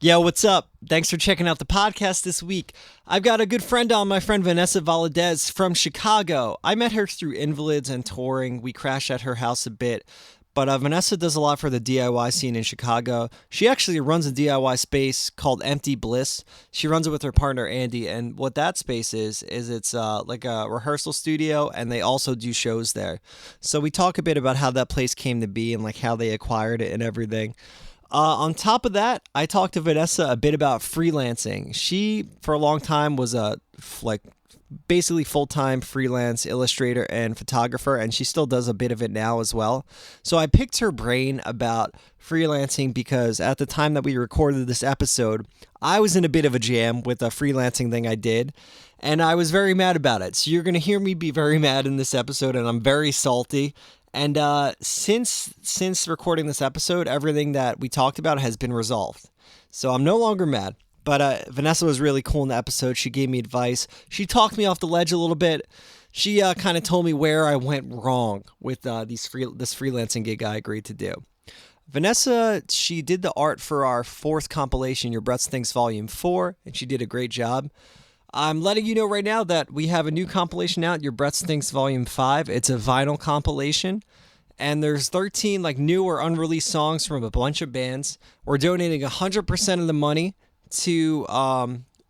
Yo, what's up? Thanks for checking out the podcast this week. I've got a good friend on, my friend Vanessa Valadez from Chicago. I met her through Invalids and touring. We crashed at her house a bit. But Vanessa does a lot for the DIY scene in Chicago. She actually runs a DIY space called Empty Bliss. She runs it with her partner Andy, and what that space is it's like a rehearsal studio, and they also do shows there. So we talk a bit about how that place came to be and like how they acquired it and everything. On top of that, I talked to Vanessa a bit about freelancing. She, for a long time, was a like basically full-time freelance illustrator and photographer, and she still does a bit of it now as well. So I picked her brain about freelancing because at the time that we recorded this episode, I was in a bit of a jam with a freelancing thing I did, and I was very mad about it. So you're going to hear me be very mad in this episode, and I'm very salty. And since recording this episode, everything that we talked about has been resolved. So I'm no longer mad. But Vanessa was really cool in the episode. She gave me advice. She talked me off the ledge a little bit. She kind of told me where I went wrong with this freelancing gig I agreed to do. Vanessa, she did the art for our fourth compilation, Your Breath Stinks Volume 4, and she did a great job. I'm letting you know right now that we have a new compilation out, Your Breath Stinks Volume 5. It's a vinyl compilation, and there's 13 like new or unreleased songs from a bunch of bands. We're donating 100% of the money to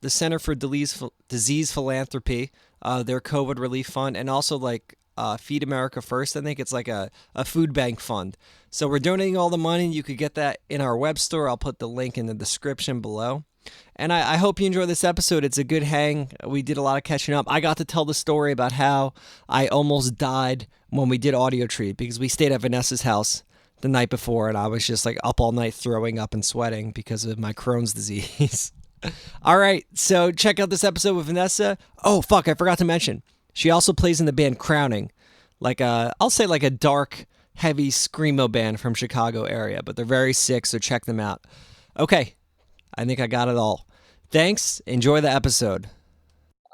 the Center for Disease Philanthropy, their COVID relief fund, and also like Feed America First. I think it's like a food bank fund. So we're donating all the money. You could get that in our web store. I'll put the link in the description below. And I hope you enjoy this episode. It's a good hang. We did a lot of catching up. I got to tell the story about how I almost died when we did Audio Treat because we stayed at Vanessa's house the night before, and I was just like up all night throwing up and sweating because of my Crohn's disease. All right, so check out this episode with Vanessa. Oh, fuck, I forgot to mention. She also plays in the band Crowning, I'll say like a dark, heavy screamo band from Chicago area, but they're very sick, so check them out. Okay, I think I got it all. Thanks. Enjoy the episode.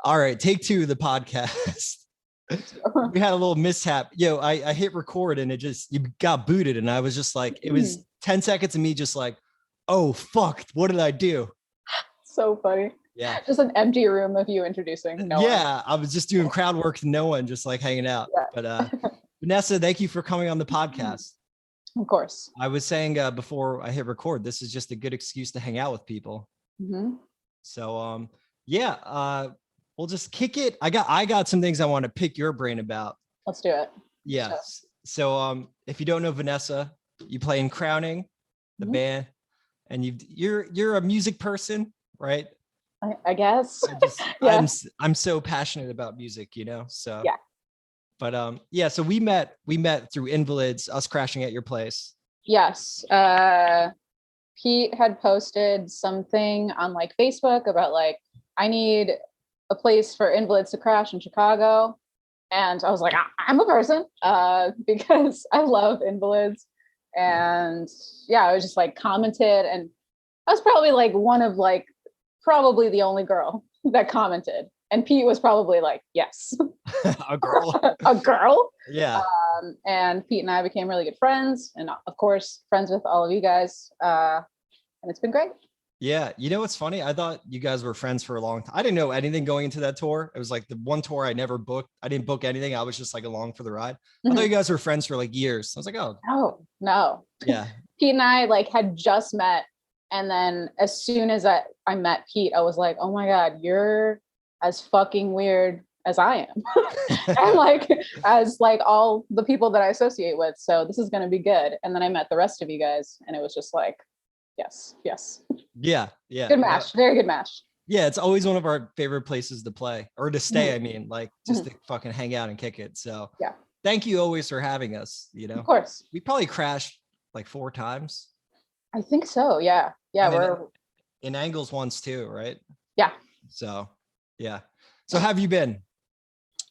All right, take two of the podcast. We had a little mishap. I hit record and you got booted, and I was just like, it was 10 seconds of me just like, oh, fuck, what did I do? So funny. Yeah. Just an empty room of you introducing no one. I was just doing crowd work to no one, just like hanging out. Yeah. But Vanessa, thank you for coming on the podcast. Of course. I was saying before I hit record, this is just a good excuse to hang out with people. Mm-hmm. So, we'll just kick it. I got some things I want to pick your brain about. Let's do it. Yes. So, if you don't know Vanessa, you play in Crowning, the band, and you're a music person, right? I guess. Yeah. I'm so passionate about music, so. Yeah. But so we met through Invalids, us crashing at your place. Yes. Pete had posted something on like Facebook about like, I need a place for invalids to crash in Chicago. And I was like, I'm a person because I love invalids. And I was just like commented, and I was probably like one of like probably the only girl that commented. And Pete was probably like, yes. A girl. A girl. Yeah. And Pete and I became really good friends, and of course friends with all of you guys. And it's been great. Yeah. You know what's funny? I thought you guys were friends for a long time. I didn't know anything going into that tour. It was like the one tour I never booked. I didn't book anything. I was just like along for the ride. I thought you guys were friends for like years. I was like, oh. No. Yeah. Pete and I like had just met. And then as soon as I met Pete, I was like, oh my God, you're as fucking weird as I am. And like, as like all the people that I associate with. So this is going to be good. And then I met the rest of you guys, and it was just like, yes. Yeah. Good match. Very good match. Yeah. It's always one of our favorite places to play or to stay. I mean, like just to fucking hang out and kick it. So yeah. Thank you always for having us, Of course. We probably crashed like 4 times. I think so. Yeah. We're in Angles once too, right? Yeah. So, yeah. So how have you been?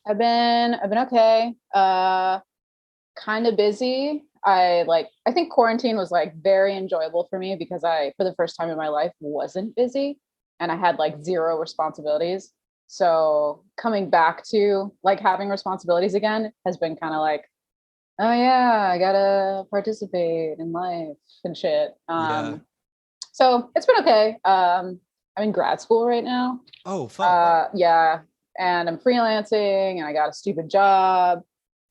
I've been okay. Kind of busy. I think quarantine was like very enjoyable for me because I, for the first time in my life, wasn't busy and I had like 0 responsibilities. So coming back to like having responsibilities again has been kind of like, oh yeah, I gotta participate in life and shit. So it's been okay. I'm in grad school right now. Oh, fun. Yeah, and I'm freelancing, and I got a stupid job,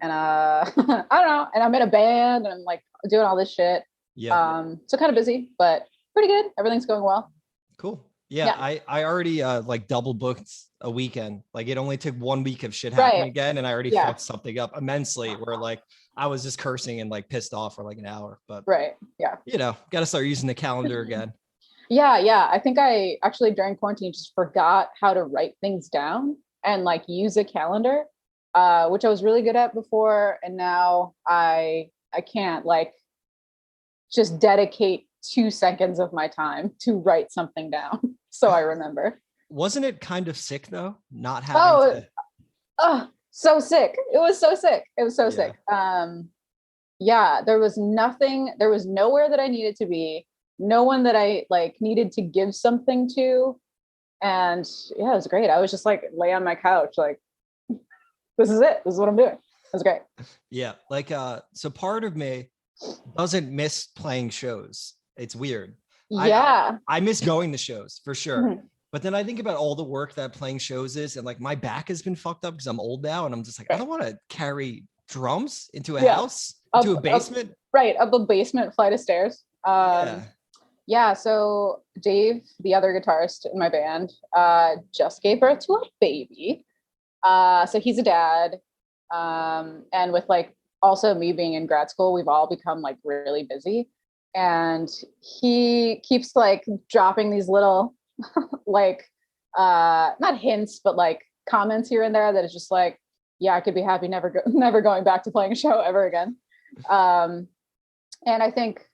and I don't know, and I'm in a band, and I'm like doing all this shit. Yeah. So kind of busy, but pretty good. Everything's going well. Cool. Yeah, Yeah. I already like double booked a weekend. Like it only took 1 week of shit happening Right. again, and I already Yeah. fucked something up immensely. Where like I was just cursing and like pissed off for like an hour. But Right. Yeah. got to start using the calendar again. Yeah. I think I actually during quarantine just forgot how to write things down and like use a calendar, which I was really good at before, and now I can't like just dedicate 2 seconds of my time to write something down so I remember. Wasn't it kind of sick though, not having Oh, to? so sick. It was so sick. It was so Yeah. sick. Yeah, there was nothing, there was nowhere that I needed to be, no one that I like needed to give something to. And yeah, it was great. I was just like lay on my couch, like, this is it. This is what I'm doing. It was great. Yeah, like so part of me doesn't miss playing shows. It's weird. Yeah. I miss going to shows for sure. Mhm. But then I think about all the work that playing shows is, and like my back has been fucked up because I'm old now, and I'm just like, I Right. don't want to carry drums into a Yeah. house, into a basement. Right. Up a basement flight of stairs. Yeah. Yeah, so Dave, the other guitarist in my band, just gave birth to a baby. So he's a dad. And with like also me being in grad school, we've all become like really busy. And he keeps like dropping these little like not hints, but like comments here and there that is just like, yeah, I could be happy never going back to playing a show ever again. And I think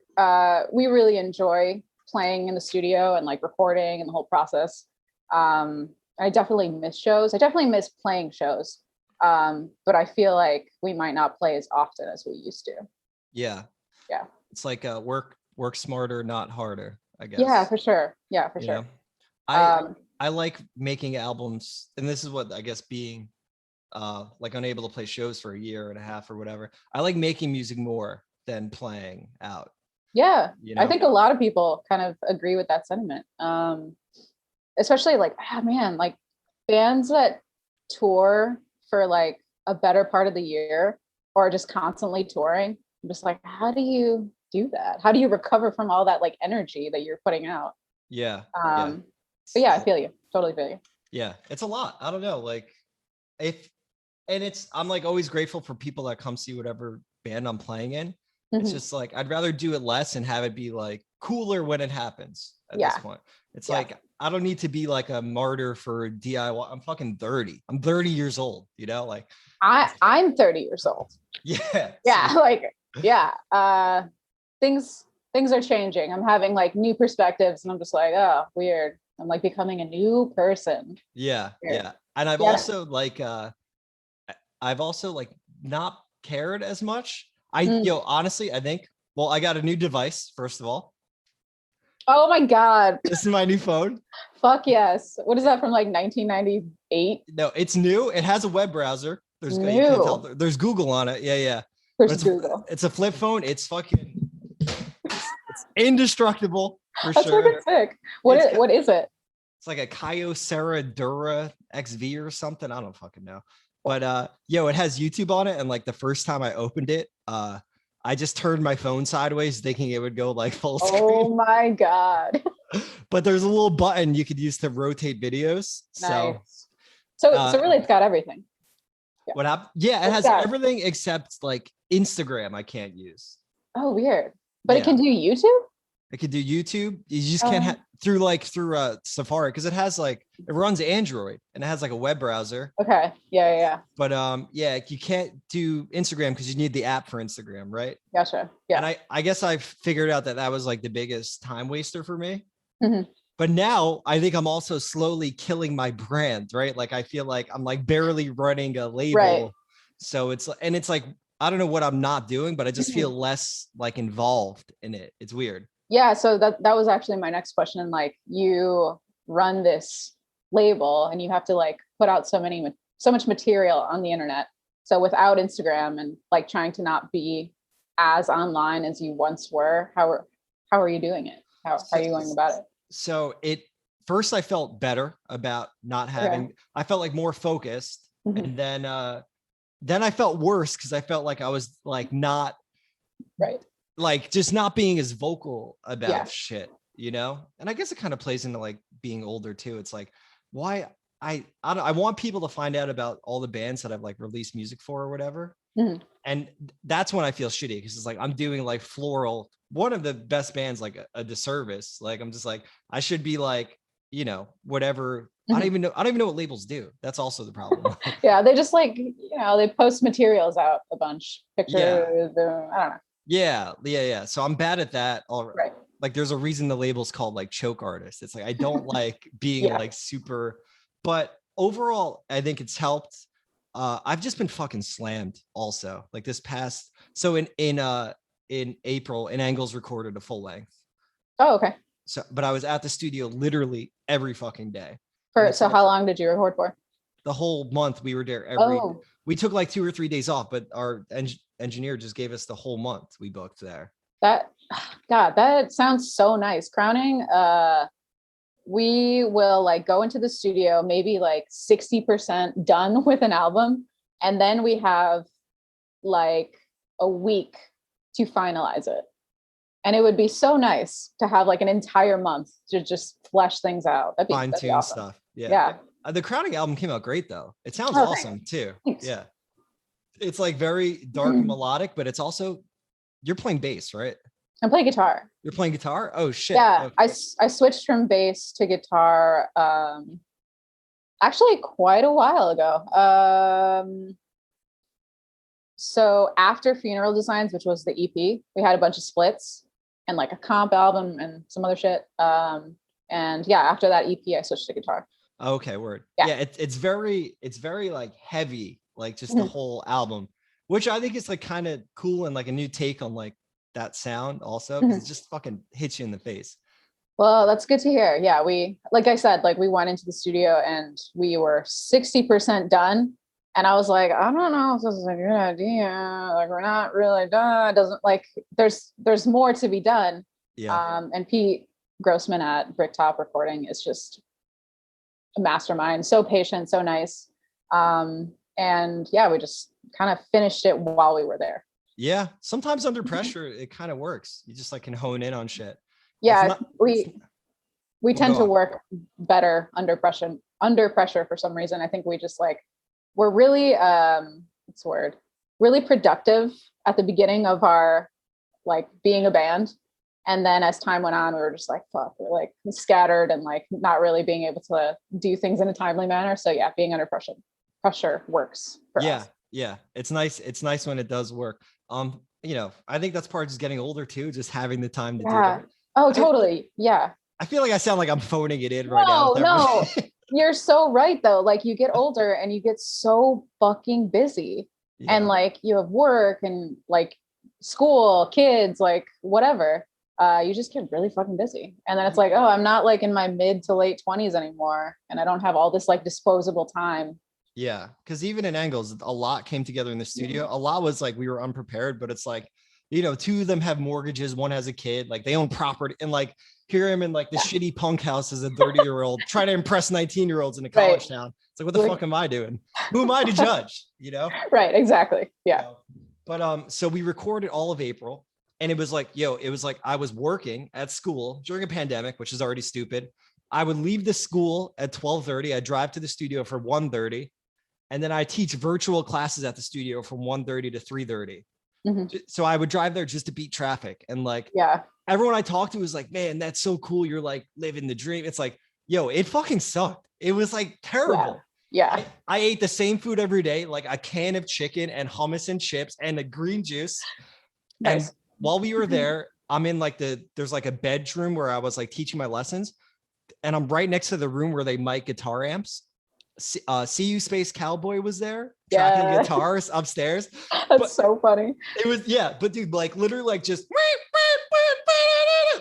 we really enjoy playing in the studio and like recording and the whole process. I definitely miss shows. I definitely miss playing shows. But I feel like we might not play as often as we used to. Yeah. Yeah. It's like work smarter, not harder, I guess. Yeah, for sure. Yeah, for sure. I like making albums, and this is what I guess being like unable to play shows for a year and a half or whatever. I like making music more than playing out. Yeah. You know? I think a lot of people kind of agree with that sentiment. Especially like, man, like bands that tour for like a better part of the year or just constantly touring. I'm just like, how do you do that? How do you recover from all that like energy that you're putting out? Yeah. But yeah, I feel you. Totally feel you. Yeah. It's a lot. I don't know. Like I'm like always grateful for people that come see whatever band I'm playing in. It's just like, I'd rather do it less and have it be like cooler when it happens at this point. It's like, I don't need to be like a martyr for DIY. I'm fucking 30. I'm 30 years old, you know, like I'm 30 years old. Yeah. Yeah. Like, yeah. Things are changing. I'm having like new perspectives and I'm just like, oh, weird. I'm like becoming a new person. Yeah. Weird. Yeah. And I've also like not cared as much. Honestly, I think, well, I got a new device, first of all. Oh my God. This is my new phone. Fuck yes. What is that from like 1998? No, it's new. It has a web browser. There's new. You can't tell, there's Google on it. Yeah. Google. It's a flip phone. It's fucking it's indestructible for That's sure. fucking sick. What is it? It's like a Kyocera Dura XV or something. I don't fucking know. But it has YouTube on it. And like the first time I opened it, I just turned my phone sideways thinking it would go like full screen. Oh my God. But there's a little button you could use to rotate videos. Nice. So really it's got everything. Yeah. What happened? Yeah, it has everything except like Instagram I can't use. Oh, weird. But it can do YouTube? It could do YouTube. You just can't have through Safari, because it runs Android and it has like a web browser. Okay. Yeah. But you can't do Instagram because you need the app for Instagram, right? Gotcha. Yeah. And I guess I figured out that was like the biggest time waster for me. Mm-hmm. But now I think I'm also slowly killing my brand, right? Like I feel like I'm like barely running a label. Right. So it's like, I don't know what I'm not doing, but I just feel less like involved in it. It's weird. Yeah, so that was actually my next question. Like, you run this label and you have to like put out so much material on the internet. So without Instagram and like trying to not be as online as you once were, how are you doing it? How are you going about it? So first I felt better about not having, I felt like more focused. And then I felt worse because I felt like I was like not like just not being as vocal about shit, you know? And I guess it kind of plays into like being older too. It's like, why I want people to find out about all the bands that I've like released music for or whatever. And that's when I feel shitty because it's like I'm doing like Floral, one of the best bands, like a disservice. Like I'm just like, I should be like, you know, whatever. I don't even know what labels do. That's also the problem. Yeah, they just like, you know, they post materials out a bunch, pictures. I don't know. Yeah. So I'm bad at that already. Right. Like there's a reason the label's called like choke artist. It's like I don't like being like super, but overall I think it's helped. I've just been fucking slammed also. Like this past, so in April, In Angles recorded a full length. Oh, okay. So, but I was at the studio literally every fucking day. So how long did you record for? The whole month we were there we took like 2 or 3 days off, but our engineer just gave us the whole month we booked there. That sounds so nice. Crowning, we will like go into the studio, maybe like 60% done with an album. And then we have like a week to finalize it. And it would be so nice to have like an entire month to just flesh things out. Fine tune awesome stuff. Yeah. The Crowning album came out great though. It sounds awesome too. Thanks. Yeah. It's like very dark and melodic, but it's also, you're playing bass, right? I'm playing guitar. You're playing guitar? Oh shit. Yeah. Okay. I switched from bass to guitar actually quite a while ago. So after Funeral Designs, which was the EP, we had a bunch of splits and like a comp album and some other shit. And yeah, after that EP, I switched to guitar. Okay, word. Yeah, it's very like heavy, like just the whole album, which I think is like kind of cool and like a new take on like that sound also, because it just fucking hits you in the face. Well, that's good to hear. Yeah, we, like I said, like we went into the studio and we were 60% done. And I was like, I don't know if this is a good idea. Like, we're not really done. It doesn't like, there's more to be done. Yeah. And Pete Grossman at Bricktop Recording is just a mastermind. So patient, so nice. And yeah, we just kind of finished it while we were there. Yeah. Sometimes under pressure, it kind of works. You just like can hone in on shit. Yeah. We tend to work better under pressure for some reason. I think we just like, we're really, what's the word? Really productive at the beginning of our like being a band. And then as time went on, we were just like, fuck, we're like scattered and like not really being able to do things in a timely manner. So yeah, being under pressure works for us. Yeah. It's nice. It's nice when it does work. You know, I think that's part of just getting older too, just having the time to do it. Oh, totally. Yeah. I feel like I sound like I'm phoning it in right now. No. You're so right though. Like you get older and you get so fucking busy and like you have work and like school, kids, like whatever. You just get really fucking busy. And then it's like, oh, I'm not like in my mid to late 20s anymore. And I don't have all this like disposable time. Yeah. Cause even in Angles, a lot came together in the studio. A lot was like, we were unprepared, but it's like, you know, 2 of them have mortgages. One has a kid, like they own property. And like, here I'm in like the shitty punk house as a 30-year-old, trying to impress 19-year-olds in a college town. It's like, what the fuck am I doing? Who am I to judge? You know? Right. Exactly. Yeah. You know? But so we recorded all of April. And it was like, I was working at school during a pandemic, which is already stupid. I would leave the school at 12:30. I drive to the studio for 1:30. And then I teach virtual classes at the studio from 1:30 to 3:30. So I would drive there just to beat traffic. And like, everyone I talked to was like, man, that's so cool. You're like living the dream. It's like, yo, it fucking sucked. It was like terrible. Yeah. I ate the same food every day, like a can of chicken and hummus and chips and a green juice. Nice. And while we were there, I'm in like there's like a bedroom where I was like teaching my lessons, and I'm right next to the room where they mic guitar amps. CU Space Cowboy was there tracking guitars upstairs. That's so funny. It was, but dude, like literally like just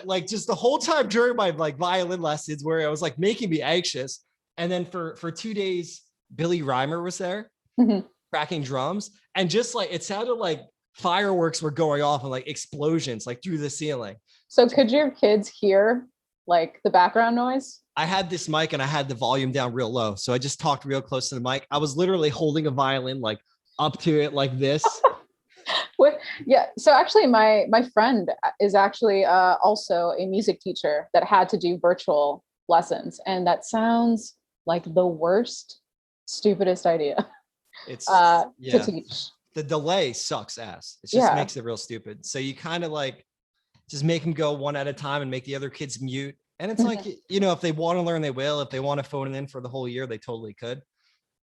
like just the whole time during my like violin lessons where it was like making me anxious. And then for 2 days, Billy Reimer was there cracking drums, and just like it sounded like fireworks were going off and like explosions like through the ceiling. So could your kids hear like the background noise? I had this mic and I had the volume down real low. So I just talked real close to the mic. I was literally holding a violin like up to it like this. Yeah. So actually my friend is actually also a music teacher that had to do virtual lessons. And that sounds like the worst, stupidest idea It's to teach. The delay sucks ass. It just makes it real stupid. So you kind of like just make them go one at a time and make the other kids mute. And it's like, you know, if they want to learn, they will. If they want to phone it in for the whole year, they totally could.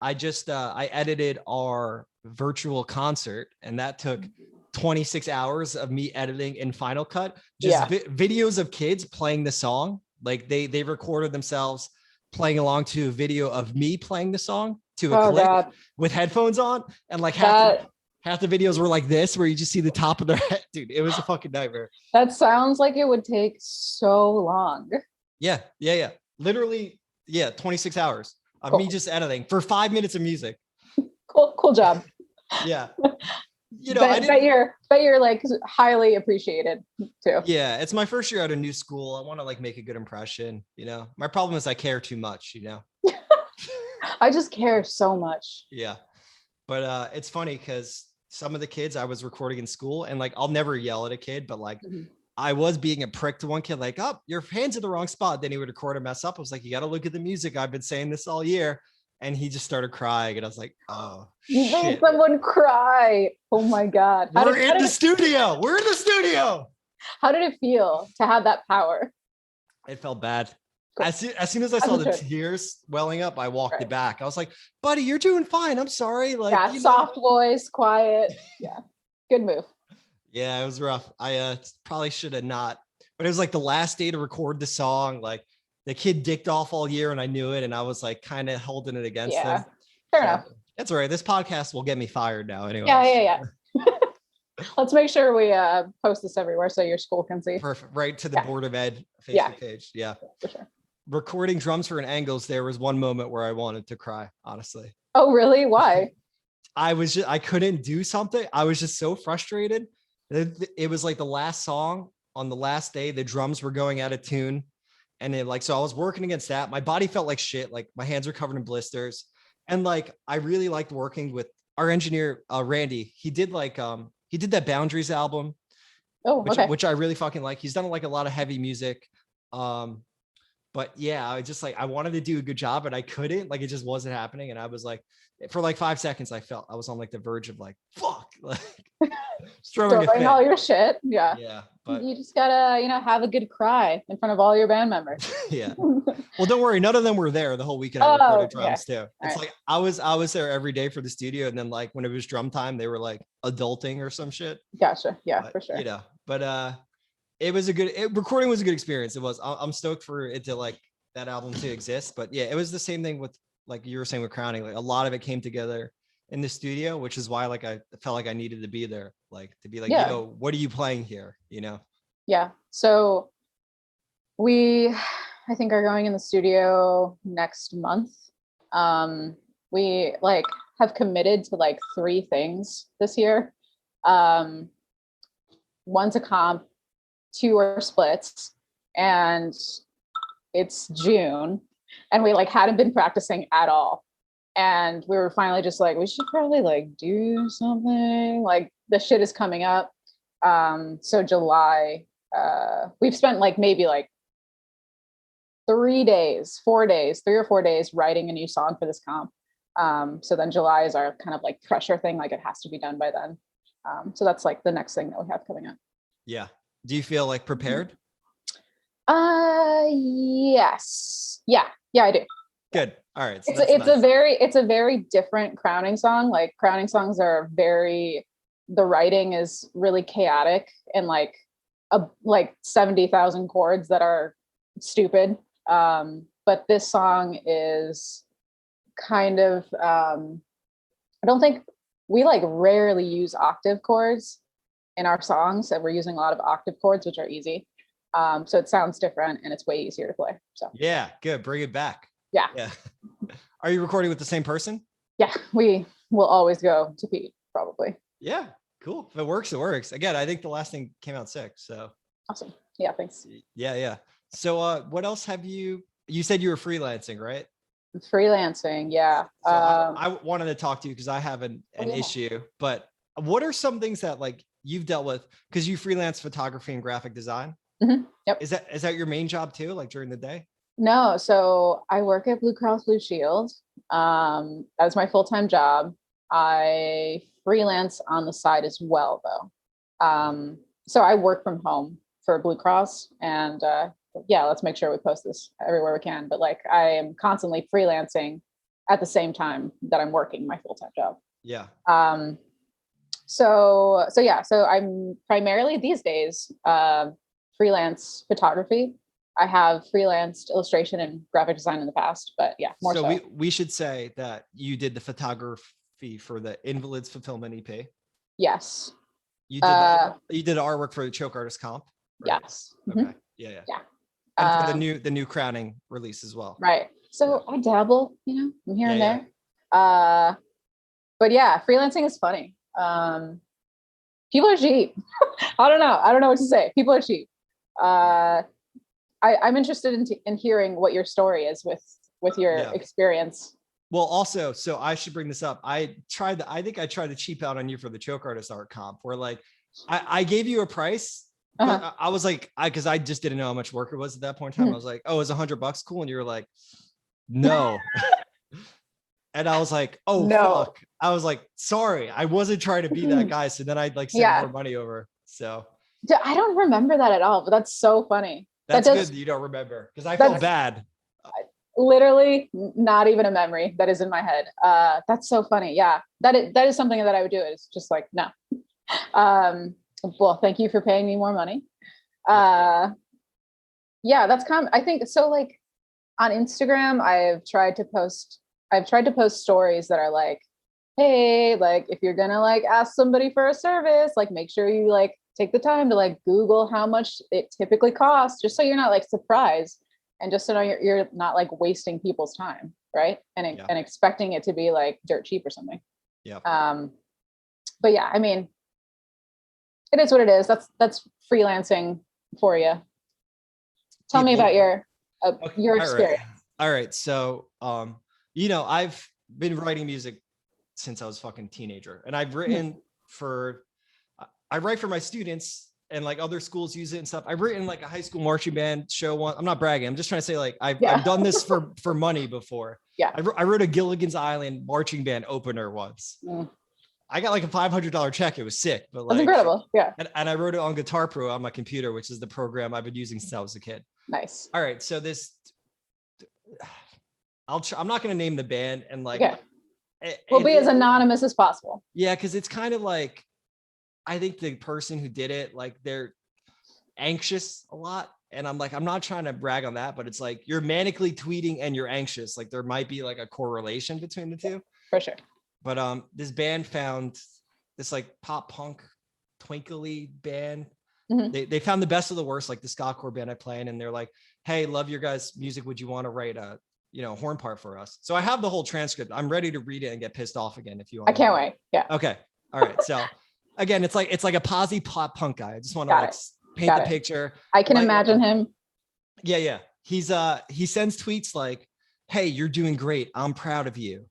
I just, I edited our virtual concert and that took 26 hours of me editing in Final Cut, just videos of kids playing the song. Like they recorded themselves playing along to a video of me playing the song to a click with headphones on. And like half the videos were like this, where you just see the top of their head. Dude, it was a fucking nightmare. That sounds like it would take so long. Yeah. Literally, 26 hours of me just editing for 5 minutes of music. Cool job. Yeah. You know, bet you're like highly appreciated too. Yeah, it's my first year at a new school. I want to like make a good impression, you know. My problem is I care too much, you know. I just care so much. Yeah. But it's funny because some of the kids I was recording in school, and like I'll never yell at a kid, but like I was being a prick to one kid, like, oh, your hands in the wrong spot. Then he would record a mess up. I was like, you got to look at the music. I've been saying this all year. And he just started crying. And I was like, oh, you made someone cry. Oh my God. We're in the studio. How did it feel to have that power? It felt bad. Cool. As soon as I saw the tears welling up, I walked it back. I was like, buddy, you're doing fine. I'm sorry. Like, soft voice, quiet. Yeah. Good move. Yeah, it was rough. I probably should have not, but it was like the last day to record the song. Like the kid dicked off all year and I knew it. And I was like kind of holding it against them. Fair enough. That's all right. This podcast will get me fired now anyway. Yeah. Let's make sure we post this everywhere so your school can see. Perfect. Right to the Board of Ed Facebook page. Yeah. For sure. Recording drums for an Angles, there was one moment where I wanted to cry, honestly. Oh, really? Why? I couldn't do something. I was just so frustrated. It was like the last song on the last day, the drums were going out of tune. And then like, so I was working against that. My body felt like shit. Like my hands were covered in blisters. And like, I really liked working with our engineer, Randy. He did that Boundaries album, which I really fucking like. He's done like a lot of heavy music. But yeah, I wanted to do a good job, but I couldn't, like, it just wasn't happening. And I was like, for like 5 seconds, I felt I was on like the verge of like, fuck, like throwing all your shit. Yeah. Yeah. But you just gotta, have a good cry in front of all your band members. Yeah. Well, don't worry. None of them were there the whole weekend. I recorded drums too. It's like, I was there every day for the studio. And then like, when it was drum time, they were like adulting or some shit. Gotcha. Yeah, but, for sure. But, it was recording was a good experience. It was, I'm stoked for it to like that album to exist, but yeah, it was the same thing with, like you were saying with Crowning, like a lot of it came together in the studio, which is why like I felt like I needed to be there, like to be like, what are you playing here? Yeah. So I think are going in the studio next month. We like have committed to like 3 things this year. One's a comp, 2 are splits, and it's June. And we like hadn't been practicing at all. And we were finally just like, we should probably like do something. Like the shit is coming up. So July, we've spent like maybe like 3 or 4 days writing a new song for this comp. So then July is our kind of like pressure thing. Like it has to be done by then. So that's like the next thing that we have coming up. Yeah. Do you feel like prepared? Yes. Yeah, I do. Good. All right. So it's a very different Crowning song. Like Crowning songs are the writing is really chaotic and like 70,000 chords that are stupid. But this song is kind of, I don't think we like rarely use octave chords in our songs, and we're using a lot of octave chords, which are easy. So it sounds different and it's way easier to play. So yeah, good. Bring it back. Yeah. Are you recording with the same person? Yeah, we will always go to Pete, probably. Yeah, Cool. If it works, it works. Again, I think the last thing came out sick. So Awesome. Yeah, thanks. yeah. So what else have you said you were freelancing, right? Freelancing, yeah. So I wanted to talk to you because I have an yeah. issue, but what are some things that like you've dealt with? Because you freelance photography and graphic design. Yep. Is that your main job too, like during the day? No, so I work at Blue Cross Blue Shield. That's my full-time job. I freelance on the side as well, though. So I work from home for Blue Cross, and yeah, let's make sure we post this everywhere we can. But like, I am constantly freelancing at the same time that I'm working my full-time job. Yeah. So I'm primarily these days freelance photography. I have freelanced illustration and graphic design in the past, but yeah, more so. So we should say that you did the photography for the Invalids Fulfillment EP. Yes. You did artwork for the Choke Artist comp. Right? Yes. Okay. Yeah. And for the new crowning release as well. Right. So I dabble, from here and there. But yeah, freelancing is funny. People are cheap. I don't know what to say. People are cheap. I'm interested in hearing what your story is with your experience. Well, also, so I should bring this up. I think I tried to cheap out on you for the Choke Artist art comp, where like I gave you a price. But I was like, because I just didn't know how much work it was at that point in time. I was like, oh, it's $100 cool. And you were like, no. And I was like, oh, no. Fuck. I was like, sorry, I wasn't trying to be that guy. So then I'd like send more money over. So I don't remember that at all, but that's so funny. That's good that you don't remember, because I felt bad. Literally not even a memory that is in my head. That's so funny. Yeah, that is something that I would do. It's just like, no. Well, thank you for paying me more money. Yeah, that's common. I think so. Like on Instagram, I've tried to post stories that are like, hey, like if you're gonna like ask somebody for a service, like make sure you like take the time to like Google how much it typically costs, just so you're not like surprised, and just so know you're not like wasting people's time, right? And expecting it to be like dirt cheap or something. Yeah. But yeah, I mean, it is what it is. That's freelancing for you. Tell me about your experience. All right. So, I've been writing music since I was a fucking teenager, and I've written I write for my students, and like other schools use it and stuff. I've written like a high school marching band show one. I'm not bragging. I'm just trying to say like I've done this for money before. Yeah. I wrote a Gilligan's Island marching band opener once. I got like a $500 check. It was sick, but like that's incredible. Yeah. And I wrote it on Guitar Pro on my computer, which is the program I've been using since I was a kid. Nice. All right. So I'm not going to name the band, and like, we'll be as anonymous as possible. Yeah. Cause it's kind of like, I think the person who did it, like they're anxious a lot. And I'm like, I'm not trying to brag on that, but it's like, you're manically tweeting and you're anxious. Like there might be like a correlation between the two. For sure. But this band found this like pop punk twinkly band. They found the best of the worst, like the ska-core band I play in, and they're like, hey, love your guys' music. Would you want to write a horn part for us? So I have the whole transcript. I'm ready to read it and get pissed off again if you want. I can't wait. Yeah. Okay. All right. So again, it's like a posy pop punk guy. I just want to like paint the picture. I can imagine him. Yeah. He sends tweets like, hey, you're doing great. I'm proud of you.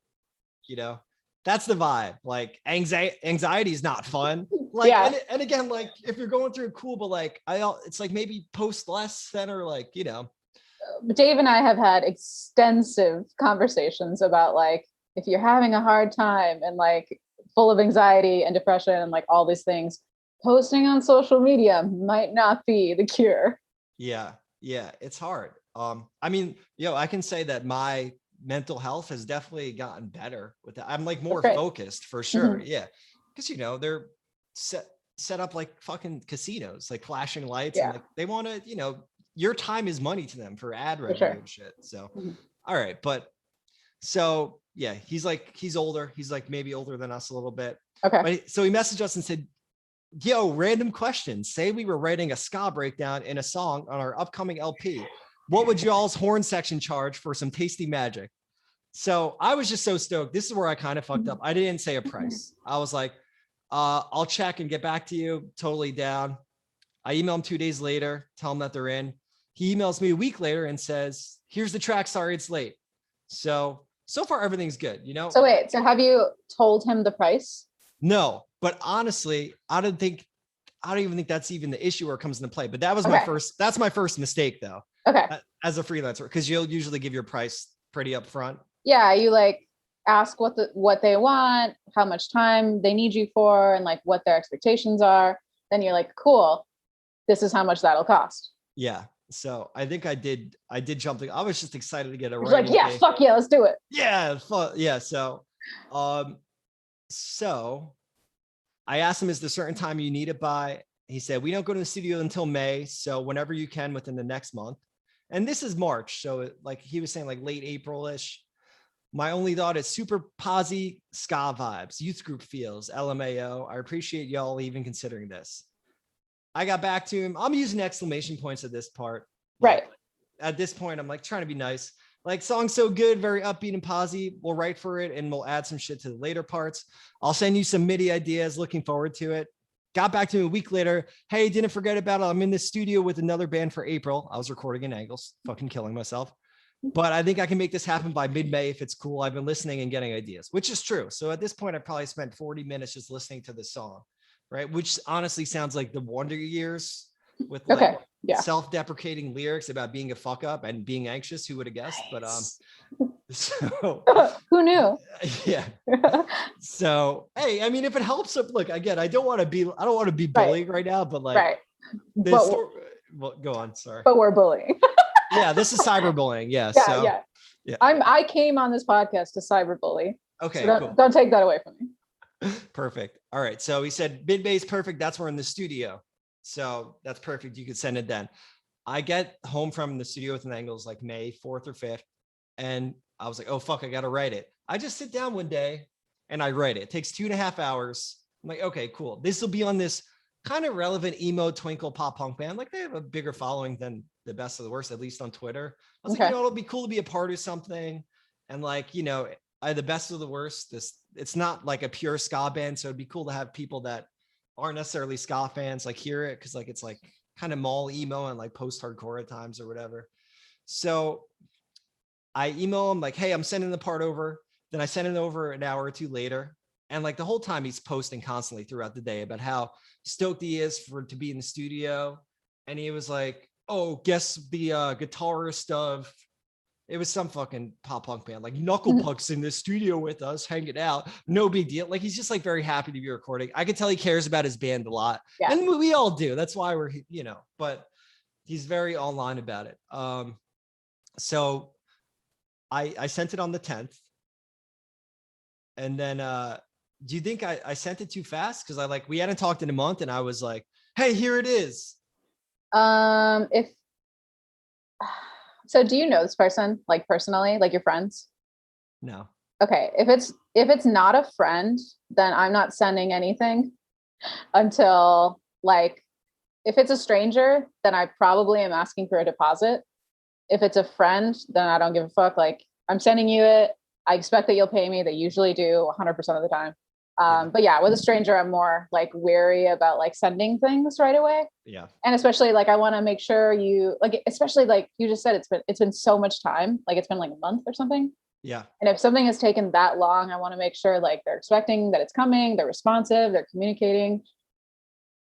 That's the vibe. Like anxiety is not fun. Like, and again, like if you're going through it, cool, but like it's like maybe post less than, or like, Dave and I have had extensive conversations about like, if you're having a hard time and like full of anxiety and depression and like all these things, posting on social media might not be the cure. Yeah. It's hard. I mean, I can say that my mental health has definitely gotten better with that. I'm like more focused for sure. Yeah. Cause they're set up like fucking casinos, like flashing lights, and like they want to, your time is money to them for ad revenue and shit. So, all right. But so yeah, he's older. He's like maybe older than us a little bit. Okay. But so he messaged us and said, yo, random question. Say we were writing a ska breakdown in a song on our upcoming LP. What would y'all's horn section charge for some tasty magic? So I was just so stoked. This is where I kind of fucked up. I didn't say a price. I was like, I'll check and get back to you. Totally down. I email him 2 days later, tell him that they're in. He emails me a week later and says, here's the track. Sorry, it's late. So far, everything's good, you know? So wait, so have you told him the price? No, but honestly, I don't even think that's even the issue where it comes into play. But that's my first mistake though. Okay. As a freelancer, because you'll usually give your price pretty upfront. Yeah, you like ask what they want, how much time they need you for, and like what their expectations are. Then you're like, cool, this is how much that'll cost. Yeah. So I think I did jump. I was just excited to get a like, yeah, fuck yeah, let's do it. Yeah. Yeah. So, I asked him, is there a certain time you need it by? He said, we don't go to the studio until May. So whenever you can within the next month. And this is March. So like he was saying like late April-ish. My only thought is super posy ska vibes, youth group feels, LMAO. I appreciate y'all even considering this. I got back to him. I'm using exclamation points at this part. Right. At this point, I'm like trying to be nice. Like, song's so good, very upbeat and posy. We'll write for it and we'll add some shit to the later parts. I'll send you some MIDI ideas. Looking forward to it. Got back to me a week later. Hey, didn't forget about it. I'm in the studio with another band for April. I was recording in Angles, fucking killing myself. But I think I can make this happen by mid-May if it's cool. I've been listening and getting ideas, which is true. So at this point, I probably spent 40 minutes just listening to the song, right? Which honestly sounds like the Wonder Years with like self-deprecating lyrics about being a fuck up and being anxious. Who would have guessed? But so who knew? Yeah. So hey, I mean, if it helps, look, again, I don't want to be bullying right now, but like, well, go on. Sorry, but we're bullying. Yeah, this is cyberbullying. Yeah. Yeah. I came on this podcast to cyberbully. Okay. So Cool. Don't take that away from me. Perfect. All right. So he said mid-May is perfect. That's where we're in the studio. So that's perfect. You could send it then. I get home from the studio with an Angles like May 4th or 5th. And I was like, oh, fuck, I got to write it. I just sit down one day and I write it. It takes 2.5 hours. I'm like, okay, cool. This will be on this kind of relevant emo twinkle pop punk band. Like they have a bigger following than the Best of the Worst, at least on Twitter. I was like, it'll be cool to be a part of something. And like, the Best of the Worst, it's not like a pure ska band. So it'd be cool to have people that aren't necessarily ska fans like hear it. Cause like, it's like kind of mall emo and like post-hardcore at times or whatever. So I email him like, hey, I'm sending the part over. Then I send it over an hour or two later. And like the whole time he's posting constantly throughout the day about how stoked he is to be in the studio. And he was like, oh, guess the guitarist of, it was some fucking pop punk band, like Knucklepuck's in the studio with us, hanging out. No big deal. Like, he's just like very happy to be recording. I could tell he cares about his band a lot. Yeah. And we all do. That's why we're, but he's very online about it. So I sent it on the 10th. And then, do you think I sent it too fast? Cause we hadn't talked in a month and I was like, hey, here it is. So do you know this person, like personally, like your friends? No. Okay. If it's not a friend, then I'm not sending anything until like, if it's a stranger, then I probably am asking for a deposit. If it's a friend, then I don't give a fuck. Like, I'm sending you it. I expect that you'll pay me. They usually do 100% of the time. But yeah, with a stranger, I'm more like wary about like sending things right away. Yeah. And especially like, I want to make sure you like, especially like you just said, it's been so much time. Like it's been like a month or something. Yeah. And if something has taken that long, I want to make sure like they're expecting that it's coming, they're responsive, they're communicating.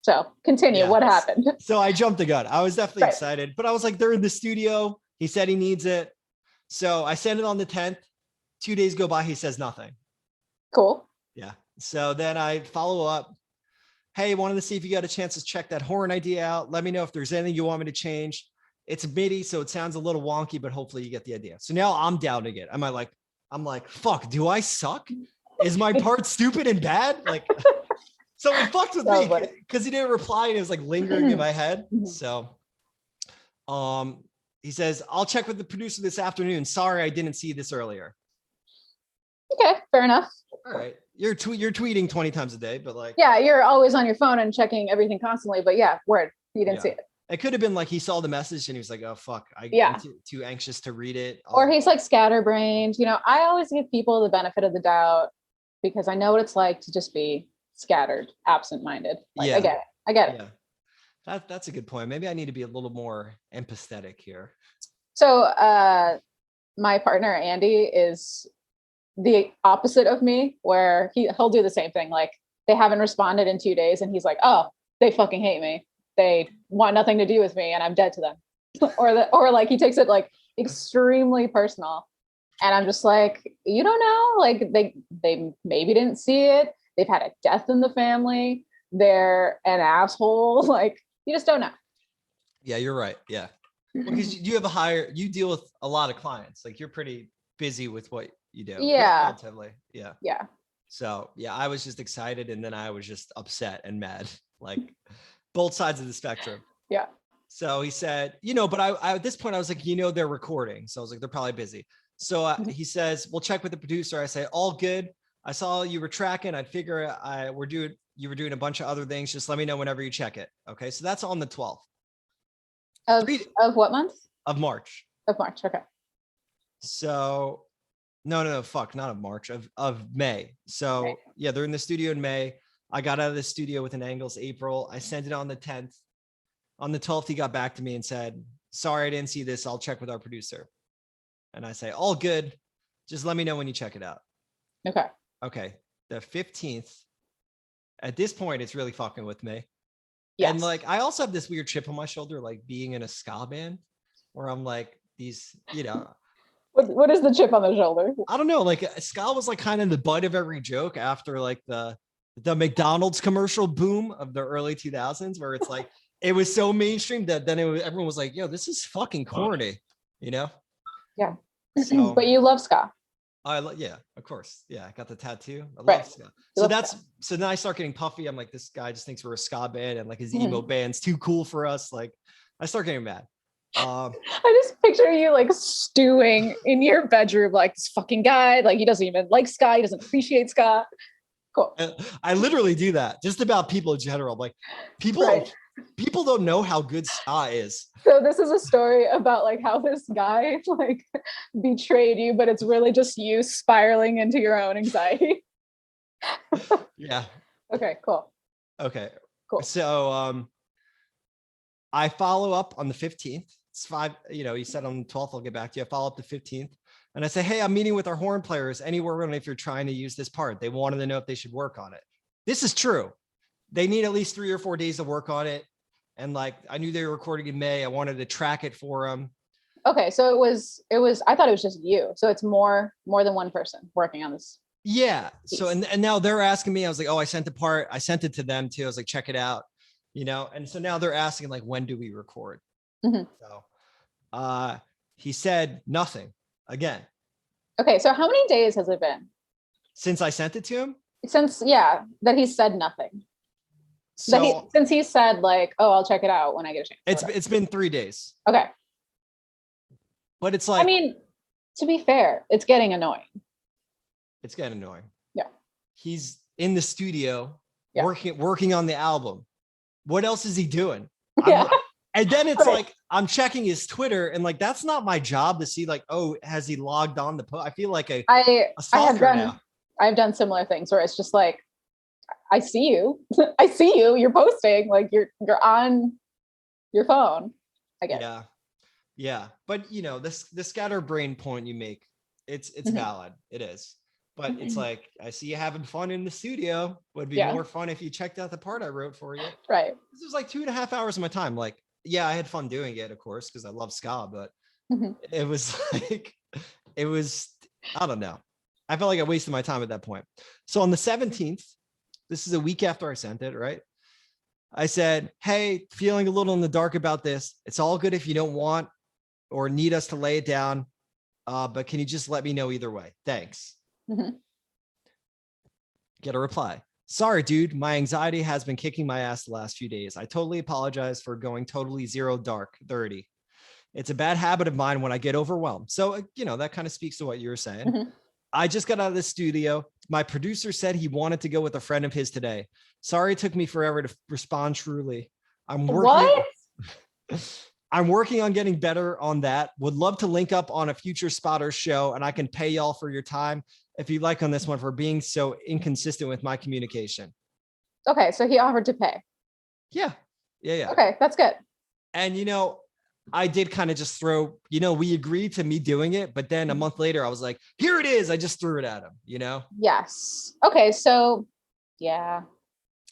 So continue. What happened? So I jumped the gun. I was definitely excited, but I was like, they're in the studio. He said he needs it. So I sent it on the 10th. 2 days go by. He says nothing. Cool. Yeah. So then I follow up. Hey, wanted to see if you got a chance to check that horn idea out. Let me know if there's anything you want me to change. It's MIDI, so it sounds a little wonky, but hopefully you get the idea. So now I'm doubting it. I'm like, fuck, do I suck? Is my part stupid and bad? Like, so he fucked with me because he didn't reply and it was like lingering in my head. So, he says, I'll check with the producer this afternoon. Sorry, I didn't see this earlier. Okay, fair enough. All right. You're tweeting 20 times a day, but like, yeah, you're always on your phone and checking everything constantly, but yeah, word, you didn't see it. It could have been like, he saw the message and he was like, oh fuck, I'm too anxious to read it. Or he's like scatterbrained. I always give people the benefit of the doubt because I know what it's like to just be scattered, absent-minded. Like, Yeah. I get it. Yeah. That's a good point. Maybe I need to be a little more empathetic here. So my partner Andy is the opposite of me, where he'll do the same thing. Like, they haven't responded in 2 days, and he's like, "Oh, they fucking hate me. They want nothing to do with me, and I'm dead to them." or like he takes it like extremely personal, and I'm just like, you don't know. Like, they maybe didn't see it. They've had a death in the family. They're an asshole. Like, you just don't know. Yeah, you're right. Yeah. Well, because you deal with a lot of clients. Like, you're pretty busy with what you do. Yeah. Relatively. Yeah. Yeah. So yeah, I was just excited, and then I was just upset and mad, like both sides of the spectrum. Yeah. So he said, but I at this point I was like, they're recording. So I was like, they're probably busy. So he says, we'll check with the producer. I say, all good. I saw you were tracking. I figure you were doing a bunch of other things. Just let me know whenever you check it. Okay. So that's on the 12th. Of what month? Of March. Of March. Okay. So no, fuck, not of March, of May. So Right. Yeah, they're in the studio in May. I got out of the studio with an Angles April. I sent it on the 10th. On the 12th, he got back to me and said, sorry, I didn't see this. I'll check with our producer. And I say, all good. Just let me know when you check it out. Okay. The 15th. At this point, it's really fucking with me. Yes. And like, I also have this weird chip on my shoulder, like being in a ska band, where I'm like, What is the chip on the shoulder? I don't know. Like, ska was like kind of the butt of every joke after like the McDonald's commercial boom of the early 2000s, where it's like, it was so mainstream that then everyone was like, yo, this is fucking corny, Yeah. So, but you love ska. Yeah, of course. Yeah, I got the tattoo. I right. love ska. So then I start getting puffy. I'm like, this guy just thinks we're a ska band, and like his emo band's too cool for us. Like, I start getting mad. I just picture you like stewing in your bedroom, like, this fucking guy, like, he doesn't even like ska, he doesn't appreciate ska. Cool. I literally do that just about people in general. Like, people don't know how good ska is. So this is a story about like how this guy like betrayed you, but it's really just you spiraling into your own anxiety. Yeah. Okay, cool. Okay. Cool. So I follow up on the 15th. It's 5, he said on the 12th, I'll get back to you. I follow up the 15th. And I say, hey, I'm meeting with our horn players. Anywhere on if you're trying to use this part. They wanted to know if they should work on it. This is true. They need at least 3 or 4 days to work on it. And like, I knew they were recording in May. I wanted to track it for them. Okay. So it was, I thought it was just you. So it's more than one person working on this. Yeah. Piece. So, and now they're asking me, I was like, oh, I sent the part. I sent it to them too. I was like, check it out, And so now they're asking like, when do we record? Mm-hmm. So he said nothing again. Okay. So how many days has it been? Since I sent it to him? That he said nothing. So since he said like, oh, I'll check it out when I get a chance. It's been 3 days. Okay. But it's like, I mean, to be fair, it's getting annoying. It's getting annoying. Yeah. He's in the studio working on the album. What else is he doing? Yeah. And then it's like, I'm checking his Twitter and like, that's not my job to see like, oh, has he logged on the post? I feel like I've done similar things where it's just like, I see you. I see you. You're posting. Like you're on your phone. I guess. Yeah. Yeah. But the scatterbrain point you make, it's valid. It is. But it's like, I see you having fun in the studio. Would be more fun if you checked out the part I wrote for you. Right. This was like 2.5 hours of my time. Like, yeah, I had fun doing it, of course, because I love ska, but it was like, I don't know. I felt like I wasted my time at that point. So on the 17th, this is a week after I sent it, right? I said, hey, feeling a little in the dark about this. It's all good if you don't want or need us to lay it down. But can you just let me know either way? Thanks. Mm-hmm. Get a reply. Sorry, dude. My anxiety has been kicking my ass the last few days. I totally apologize for going totally zero dark 30. It's a bad habit of mine when I get overwhelmed. So, that kind of speaks to what you were saying. Mm-hmm. I just got out of the studio. My producer said he wanted to go with a friend of his today. Sorry it took me forever to respond truly. I'm working on getting better on that. Would love to link up on a future Spotters show, and I can pay y'all for your time if you like on this one for being so inconsistent with my communication. Okay, so he offered to pay. Yeah. Okay, that's good. And, I did kind of just throw, we agreed to me doing it, but then a month later I was like, here it is. I just threw it at him, Yes. Okay, so yeah.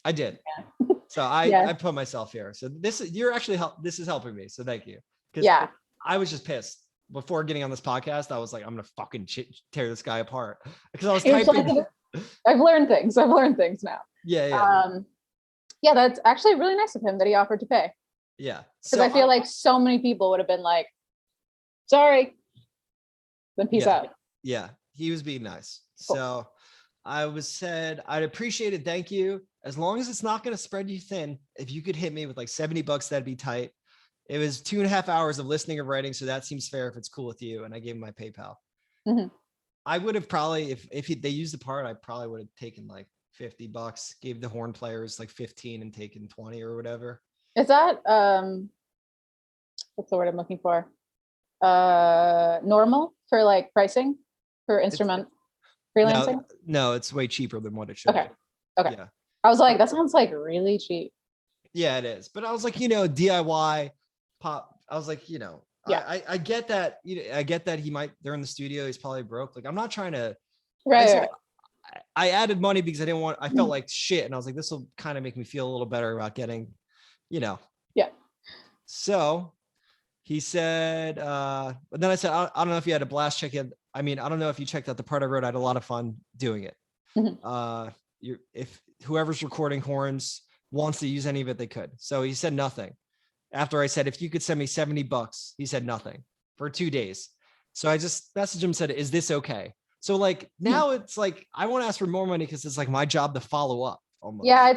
I did. Yeah. So I Yeah. put myself here. So this is helping me. So thank you. Because Yeah. I was just pissed before getting on this podcast. I was like, I'm going to fucking tear this guy apart because I was typing. I've learned things. I've learned things now. Yeah. Yeah, that's actually really nice of him that he offered to pay. Yeah. Because I feel like so many people would have been like, sorry, then peace out. Yeah. He was being nice. Cool. So I'd appreciate it. Thank you. As long as it's not going to spread you thin, if you could hit me with like $70, that'd be tight. It was 2.5 hours of listening and writing. So that seems fair if it's cool with you. And I gave him my PayPal. Mm-hmm. I would have probably, if they used the part, I probably would have taken like $50, gave the horn players like 15 and taken 20 or whatever. Is that, what's the word I'm looking for? Normal for like pricing for instrument freelancing? No, it's way cheaper than what it should be. Okay. Yeah. I was like, that sounds like really cheap. Yeah, it is. But I was like, DIY pop. I was like, yeah. I get that. I get that they're in the studio. He's probably broke. Like, I'm not trying to. Right. I added money because I felt like shit. And I was like, this will kind of make me feel a little better about getting, Yeah. So he said, but then I said, I don't know if you had a blast check in. I mean, I don't know if you checked out the part I wrote. I had a lot of fun doing it. Mm-hmm. If whoever's recording horns wants to use any of it, they could. So he said nothing. After I said, if you could send me $70, he said nothing for 2 days. So I just messaged him and said, is this okay? So like now it's like, I want to ask for more money because it's like my job to follow up almost. Yeah,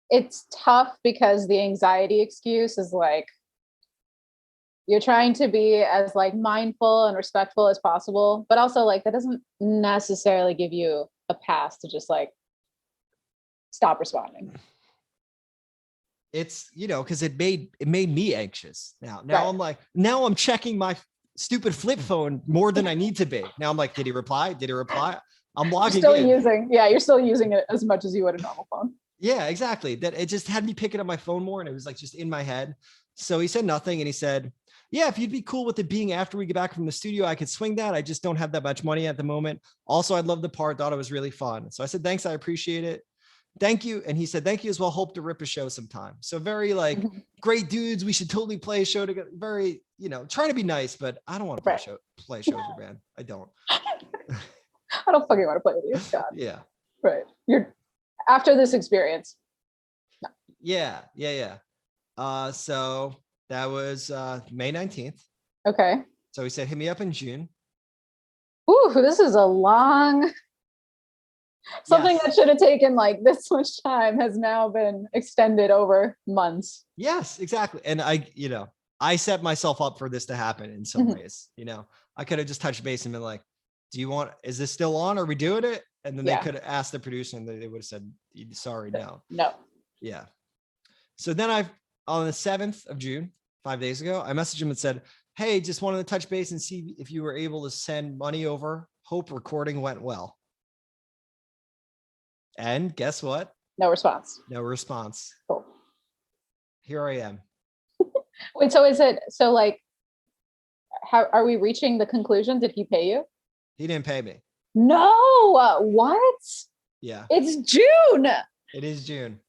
it's tough because the anxiety excuse is like, you're trying to be as like mindful and respectful as possible, but also like that doesn't necessarily give you a pass to just like stop responding. It's, because it made me anxious. Now right. I'm like, now I'm checking my stupid flip phone more than I need to be. Now I'm like, did he reply? I'm logging in. You're still using it as much as you would a normal phone. Yeah, exactly. That it just had me picking up my phone more and it was like just in my head. So he said nothing and he said, yeah, if you'd be cool with it being after we get back from the studio, I could swing that. I just don't have that much money at the moment. Also, I love the part, thought it was really fun. So I said, thanks, I appreciate it. Thank you. And he said, thank you as well. Hope to rip a show sometime. So very like great dudes. We should totally play a show together. Very, trying to be nice, but I don't want to play shows with band. I don't. I don't fucking want to play with you, Scott. Yeah. Right. You're after this experience. No. Yeah. So that was May 19th. Okay. So he said, hit me up in June. Ooh, this is a long something that should have taken like this much time has now been extended over months. Yes, exactly. And I set myself up for this to happen in some ways. I could have just touched base and been like, is this still on? Are we doing it? And then they could have asked the producer and they would have said, sorry, no. Yeah. So then on the 7th of June, 5 days ago, I messaged him and said, hey, just wanted to touch base and see if you were able to send money over. Hope recording went well. And guess what? No response. Cool. Here I am. Wait, so like, how are we reaching the conclusion? Did he pay you? He didn't pay me. No, what? Yeah. It's June. It is June.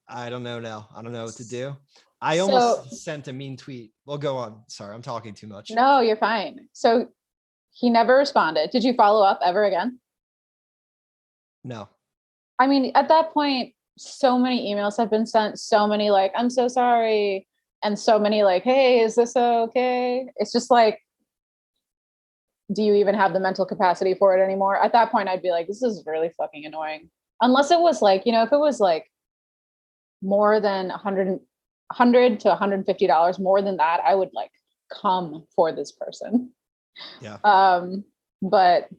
I don't know now. I don't know what to do. I almost sent a mean tweet. Well, go on. Sorry, I'm talking too much. No, you're fine. So he never responded. Did you follow up ever again? No. I mean, at that point, so many emails have been sent, so many like, I'm so sorry. And so many like, hey, is this okay? It's just like, do you even have the mental capacity for it anymore? At that point, I'd be like, this is really fucking annoying. Unless it was like, if it was like more than $100 to $150 more than that, I would like come for this person. Yeah. But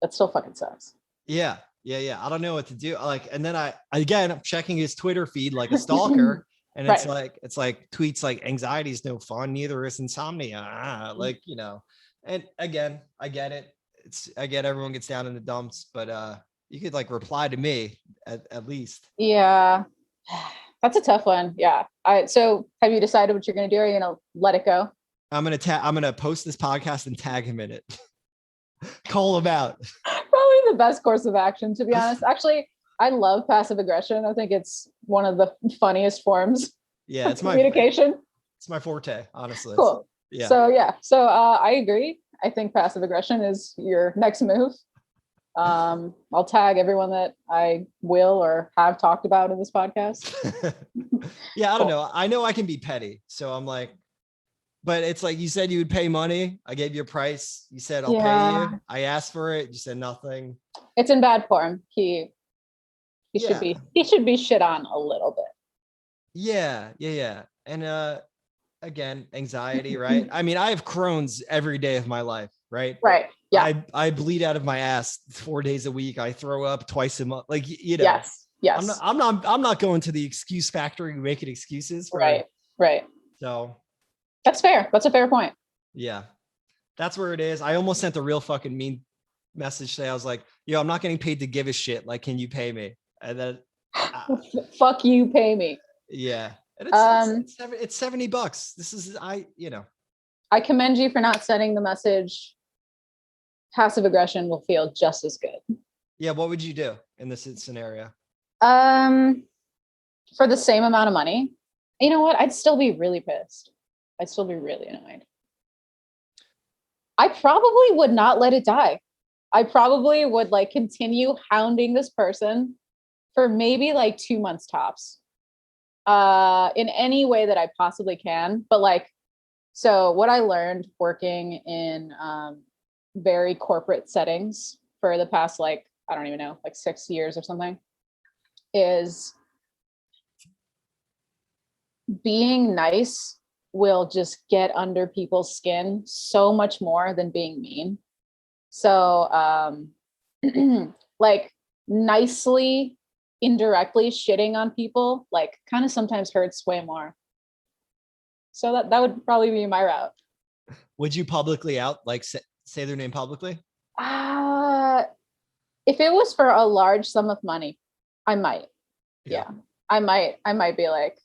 that still fucking sucks. Yeah. I don't know what to do. Like, and then I'm checking his Twitter feed like a stalker. And it's like tweets like anxiety is no fun, neither is insomnia. And again, I get it. I get everyone gets down in the dumps, but you could like reply to me at least. Yeah. That's a tough one. Yeah. So have you decided what you're going to do? Or are you going to let it go? I'm gonna post this podcast and tag him in it. Call him out. Probably the best course of action, to be honest. Actually, I love passive aggression. I think it's one of the funniest forms of communication. It's my forte, honestly. Cool. Yeah. So I agree. I think passive aggression is your next move. I'll tag everyone that I will or have talked about in this podcast. Yeah, I don't know. I know I can be petty. So I'm like, but it's like you said you would pay money. I gave you a price. You said I'll pay you. I asked for it. You said nothing. It's in bad form. He should be shit on a little bit. Yeah. And again, anxiety, right? I mean, I have Crohn's every day of my life, right? Right. Yeah. I bleed out of my ass 4 days a week. I throw up twice a month. Like, you know. Yes. I'm not going to the excuse factory making excuses. Right. So that's fair. That's a fair point. Yeah. That's where it is. I almost sent a real fucking mean message today. I was like, yo, I'm not getting paid to give a shit. Like, can you pay me? And then fuck you, pay me. Yeah. And it's $70. This is I commend you for not sending the message. Passive aggression will feel just as good. Yeah. What would you do in this scenario? For the same amount of money, you know what? I'd still be really pissed. I'd still be really annoyed. I probably would not let it die. I probably would like continue hounding this person for maybe like 2 months tops. In any way that I possibly can. But like, so what I learned working in very corporate settings for the past, like, I don't even know, like 6 years or something, is being nice will just get under people's skin so much more than being mean. So like nicely, indirectly shitting on people, like kind of sometimes hurts way more. So that would probably be my route. Would you publicly like say their name publicly? If it was for a large sum of money, I might. Yeah. I might be like,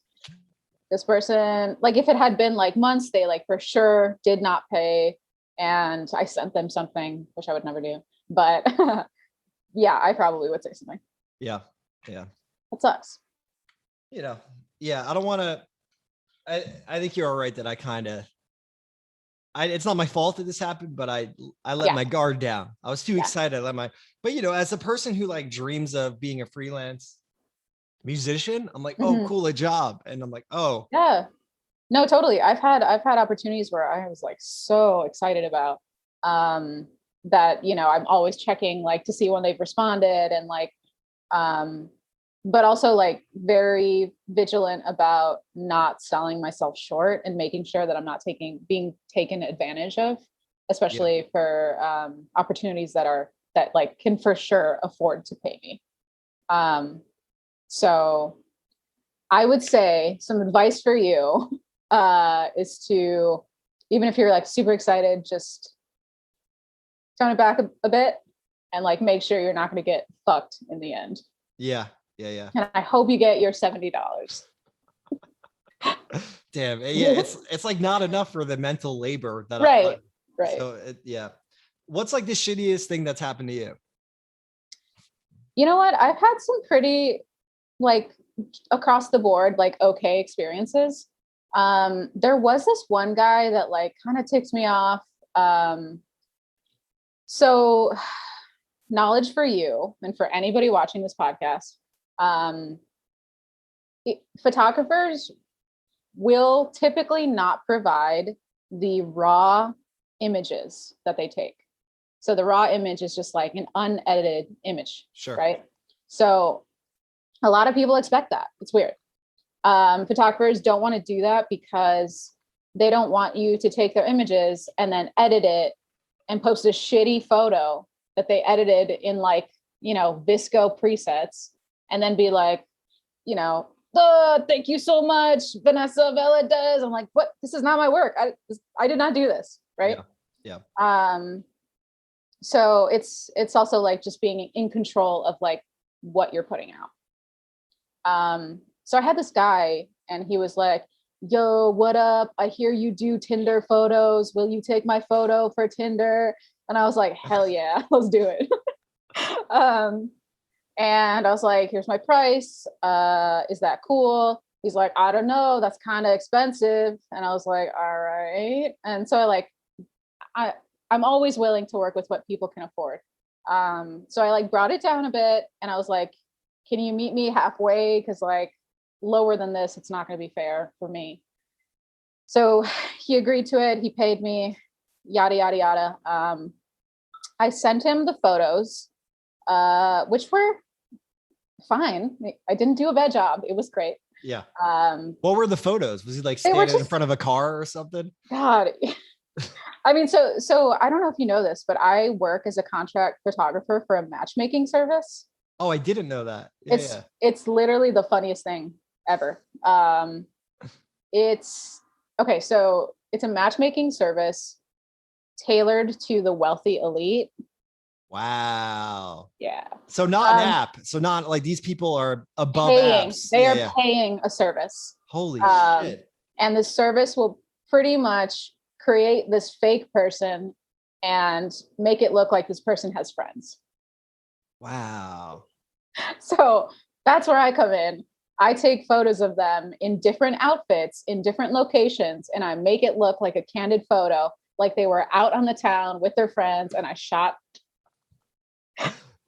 this person, like if it had been like months, they like for sure did not pay and I sent them something, which I would never do. But yeah, I probably would say something. Yeah. That sucks. Yeah, I don't want to, I think you're all right that it's not my fault that this happened, but I let my guard down. I was too excited. But as a person who like dreams of being a freelance musician, I'm like, oh, cool, a job. And I'm like, oh. Yeah, no, totally. I've had opportunities where I was like so excited about that, I'm always checking like to see when they've responded and like, but also like very vigilant about not selling myself short and making sure that I'm not being taken advantage of, especially for opportunities that like can for sure afford to pay me. So I would say some advice for you is to, even if you're like super excited, just tone it back a bit and like make sure you're not going to get fucked in the end. Yeah. And I hope you get your $70. Damn. Yeah. It's like not enough for the mental labor that right. So what's like the shittiest thing that's happened to you? You know what? I've had some pretty like across the board, like okay experiences. There was this one guy that like kind of ticks me off. So knowledge for you and for anybody watching this podcast. Photographers will typically not provide the raw images that they take. So the raw image is just like an unedited image, sure, right? So a lot of people expect that. It's weird. Photographers don't want to do that because they don't want you to take their images and then edit it and post a shitty photo that they edited in like, VSCO presets and then be like, thank you so much, Vanessa, Valadez. I'm like, what? This is not my work. I did not do this. Right. Yeah. So it's also like just being in control of like what you're putting out. So I had this guy and he was like, yo, what up? I hear you do Tinder photos. Will you take my photo for Tinder? And I was like, hell yeah, let's do it. um, and I was like, here's my price. Is that cool? He's like, I don't know. That's kind of expensive. And I was like, all right. And so I, I'm always willing to work with what people can afford. So I like brought it down a bit and I was like, can you meet me halfway? Cause like lower than this, it's not going to be fair for me. So he agreed to it. He paid me, yada, yada, yada. I sent him the photos, which were fine. I didn't do a bad job. It was great. Yeah. What were the photos? Was he like standing in front of a car or something? God. I mean, so I don't know if you know this, but I work as a contract photographer for a matchmaking service. Oh, I didn't know that. It's literally the funniest thing ever. It's okay, so it's a matchmaking service tailored to the wealthy elite. Wow. Yeah. So not an app. So not like these people are above apps. They are paying a service. Holy shit. And the service will pretty much create this fake person and make it look like this person has friends. Wow. So that's where I come in. I take photos of them in different outfits, in different locations, and I make it look like a candid photo, like they were out on the town with their friends, and I shot.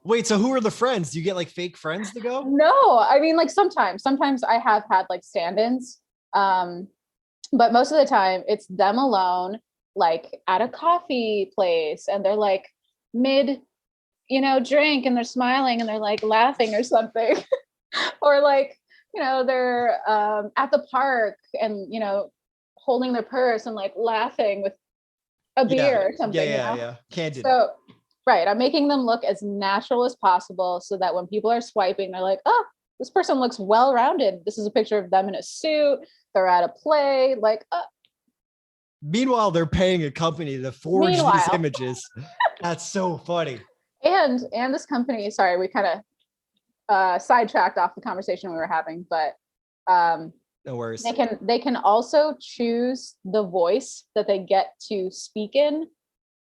Wait, so who are the friends? Do you get like fake friends to go? No, I mean, like sometimes I have had like stand-ins. But most of the time it's them alone, like at a coffee place, and they're like mid, drink, and they're smiling and they're like laughing or something. Or like, they're at the park and, holding their purse and like laughing with a beer or something. Yeah. Candid. So, right. I'm making them look as natural as possible so that when people are swiping, they're like, oh, this person looks well-rounded. This is a picture of them in a suit. They're at a play. like Meanwhile, they're paying a company to forge these images. That's so funny. And this company, sorry, we kind of sidetracked off the conversation we were having, but no worries. They can also choose the voice that they get to speak in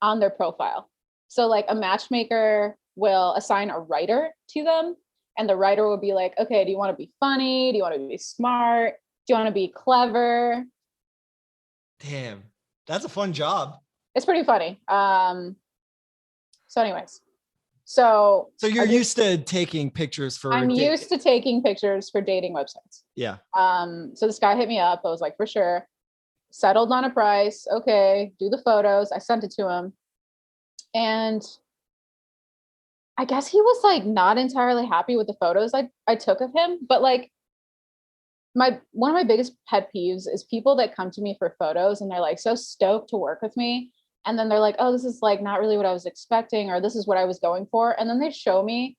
on their profile. So like a matchmaker will assign a writer to them, and the writer will be like, okay, do you want to be funny? Do you want to be smart? Do you want to be clever? Damn, that's a fun job. It's pretty funny. So anyways, so you're used to taking pictures for I'm used to taking pictures for dating websites. Yeah. So this guy hit me up. I was like, for sure. Settled on a price. Okay, do the photos. I sent it to him. And I guess he was like not entirely happy with the photos I took of him, but like one of my biggest pet peeves is people that come to me for photos and they're like so stoked to work with me, and then they're like, oh, this is like not really what I was expecting, or this is what I was going for, and then they show me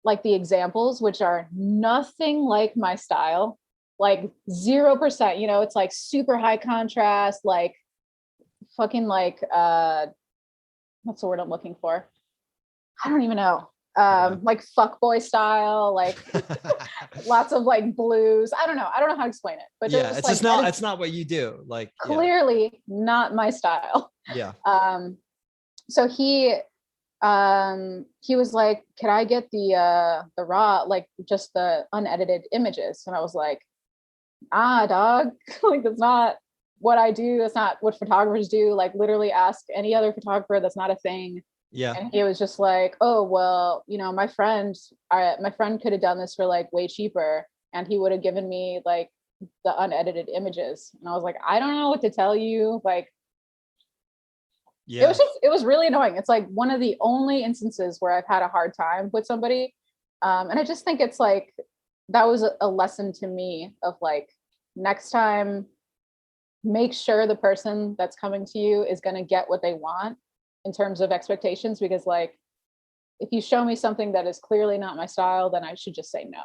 like the examples which are nothing like my style, like 0%, it's like super high contrast, like fucking like what's the word I'm looking for? I don't even know. Like fuckboy style, like lots of like blues. I don't know how to explain it, but yeah, it's just not, it's not what you do. Like clearly not my style. Yeah. So he was like, can I get the raw, like just the unedited images? And I was like, dog, like that's not what I do. That's not what photographers do. Like literally ask any other photographer. That's not a thing. Yeah. And he was just like, oh, well, my friend could have done this for like way cheaper, and he would have given me like the unedited images. And I was like, I don't know what to tell you. Like, yeah, it was really annoying. It's like one of the only instances where I've had a hard time with somebody. And I just think it's like, that was a lesson to me of like, next time, make sure the person that's coming to you is going to get what they want in terms of expectations, because like if you show me something that is clearly not my style, then I should just say no.